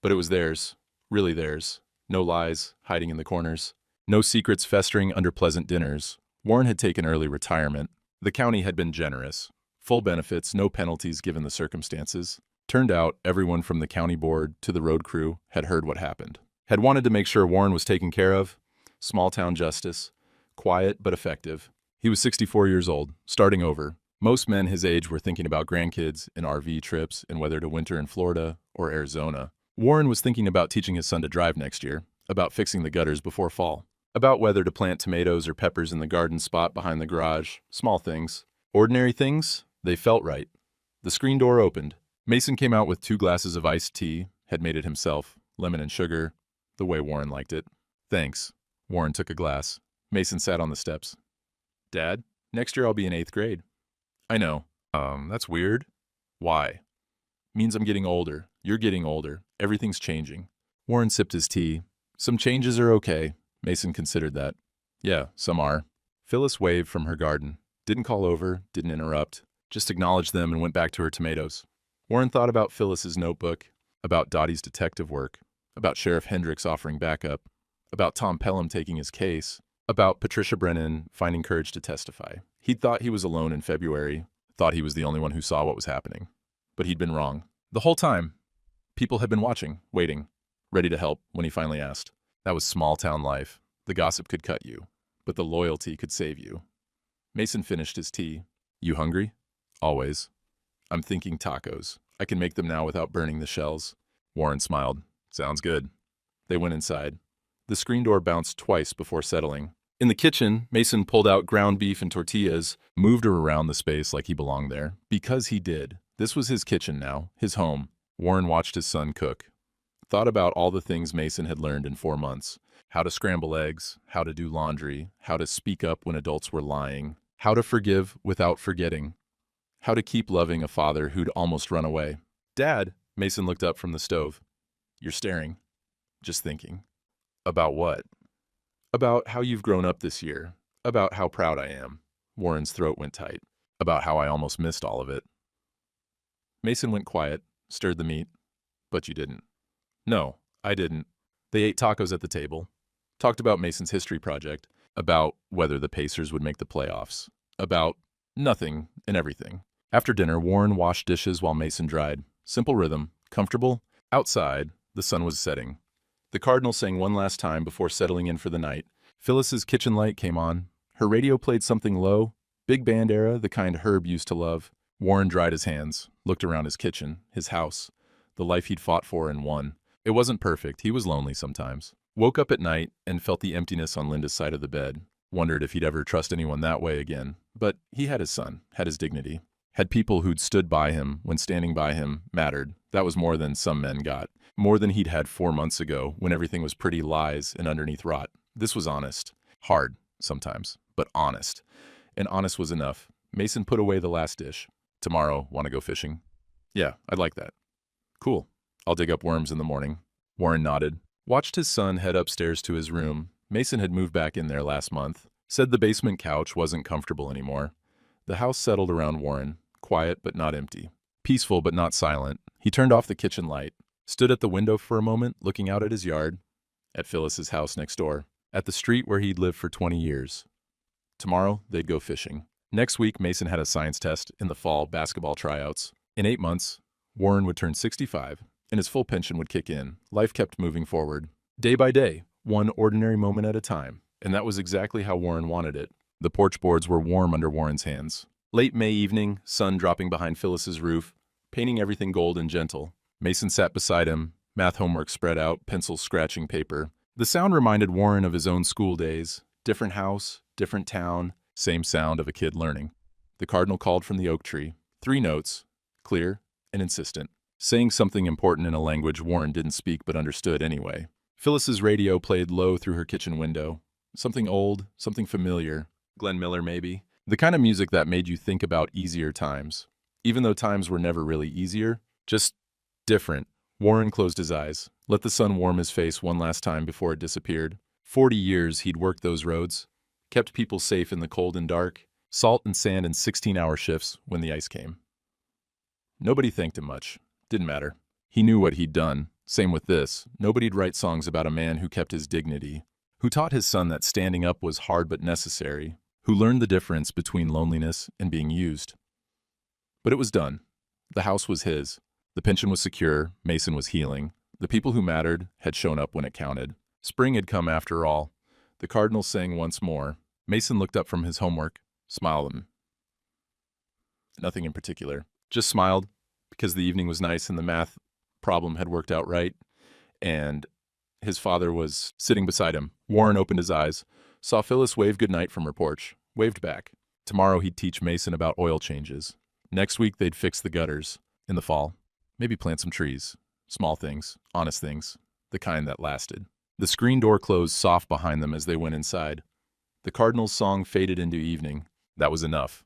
But it was theirs, really theirs. No lies hiding in the corners. No secrets festering under pleasant dinners. Warren had taken early retirement. The county had been generous. Full benefits, no penalties given the circumstances. Turned out, everyone from the county board to the road crew had heard what happened. Had wanted to make sure Warren was taken care of. Small-town justice. Quiet but effective. He was 64 years old, starting over. Most men his age were thinking about grandkids and RV trips and whether to winter in Florida or Arizona. Warren was thinking about teaching his son to drive next year, about fixing the gutters before fall, about whether to plant tomatoes or peppers in the garden spot behind the garage. Small things. Ordinary things? They felt right. The screen door opened. Mason came out with 2 glasses of iced tea, had made it himself, lemon and sugar, the way Warren liked it. Thanks. Warren took a glass. Mason sat on the steps. Dad, next year I'll be in 8th grade. I know. That's weird. Why? Means I'm getting older. You're getting older. Everything's changing. Warren sipped his tea. Some changes are okay. Mason considered that. Yeah, some are. Phyllis waved from her garden. Didn't call over, didn't interrupt. Just acknowledged them and went back to her tomatoes. Warren thought about Phyllis's notebook, about Dottie's detective work, about Sheriff Hendricks offering backup, about Tom Pelham taking his case, about Patricia Brennan finding courage to testify. He'd thought he was alone in February, thought he was the only one who saw what was happening. But he'd been wrong. The whole time, people had been watching, waiting, ready to help when he finally asked. That was small-town life. The gossip could cut you, but the loyalty could save you. Mason finished his tea. You hungry? Always. I'm thinking tacos. I can make them now without burning the shells. Warren smiled. Sounds good. They went inside. The screen door bounced twice before settling. In the kitchen, Mason pulled out ground beef and tortillas, moved her around the space like he belonged there. Because he did. This was his kitchen now, his home. Warren watched his son cook. Thought about all the things Mason had learned in 4 months. How to scramble eggs, how to do laundry, how to speak up when adults were lying, how to forgive without forgetting, how to keep loving a father who'd almost run away. Dad, Mason looked up from the stove. You're staring. Just thinking. About what? About how you've grown up this year. About how proud I am. Warren's throat went tight. About how I almost missed all of it. Mason went quiet, stirred the meat. But you didn't. No, I didn't. They ate tacos at the table. Talked about Mason's history project. About whether the Pacers would make the playoffs. About nothing and everything. After dinner, Warren washed dishes while Mason dried. Simple rhythm. Comfortable. Outside, the sun was setting. The Cardinal sang one last time before settling in for the night. Phyllis's kitchen light came on. Her radio played something low. Big band era, the kind Herb used to love. Warren dried his hands, looked around his kitchen, his house, the life he'd fought for and won. It wasn't perfect. He was lonely sometimes. Woke up at night and felt the emptiness on Linda's side of the bed. Wondered if he'd ever trust anyone that way again. But he had his son, had his dignity. Had people who'd stood by him when standing by him mattered. That was more than some men got. More than he'd had 4 months ago when everything was pretty lies and underneath rot. This was honest. Hard, sometimes, but honest. And honest was enough. Mason put away the last dish. Tomorrow, want to go fishing? Yeah, I'd like that. Cool. I'll dig up worms in the morning. Warren nodded. Watched his son head upstairs to his room. Mason had moved back in there last month. Said the basement couch wasn't comfortable anymore. The house settled around Warren. Quiet but not empty. Peaceful but not silent. He turned off the kitchen light. Stood at the window for a moment, looking out at his yard. At Phyllis's house next door. At the street where he'd lived for 20 years. Tomorrow, they'd go fishing. Next week, Mason had a science test in the fall basketball tryouts. In 8 months, Warren would turn 65, and his full pension would kick in. Life kept moving forward. Day by day, one ordinary moment at a time. And that was exactly how Warren wanted it. The porch boards were warm under Warren's hands. Late May evening, sun dropping behind Phyllis's roof, painting everything gold and gentle. Mason sat beside him, math homework spread out, pencils scratching paper. The sound reminded Warren of his own school days. Different house, different town, same sound of a kid learning. The cardinal called from the oak tree. 3 notes, clear and insistent, saying something important in a language Warren didn't speak but understood anyway. Phyllis's radio played low through her kitchen window. Something old, something familiar. Glenn Miller, maybe. The kind of music that made you think about easier times. Even though times were never really easier, just different. Warren closed his eyes, let the sun warm his face one last time before it disappeared. 40 years he'd worked those roads, kept people safe in the cold and dark, Salt and sand in 16-hour shifts when the ice came. Nobody thanked him much. Didn't matter. He knew what he'd done. Same with this. Nobody'd write songs about a man who kept his dignity, who taught his son that standing up was hard but necessary, who learned the difference between loneliness and being used. But it was done. The house was his. The pension was secure. Mason was healing. The people who mattered had shown up when it counted. Spring had come after all. The Cardinals sang once more. Mason looked up from his homework, smiled at him. Nothing in particular. Just smiled because the evening was nice and the math problem had worked out right. And his father was sitting beside him. Warren opened his eyes, saw Phyllis wave goodnight from her porch, waved back. Tomorrow he'd teach Mason about oil changes. Next week they'd fix the gutters. In the fall, maybe plant some trees. Small things, honest things, the kind that lasted. The screen door closed soft behind them as they went inside. The Cardinals' song faded into evening. That was enough.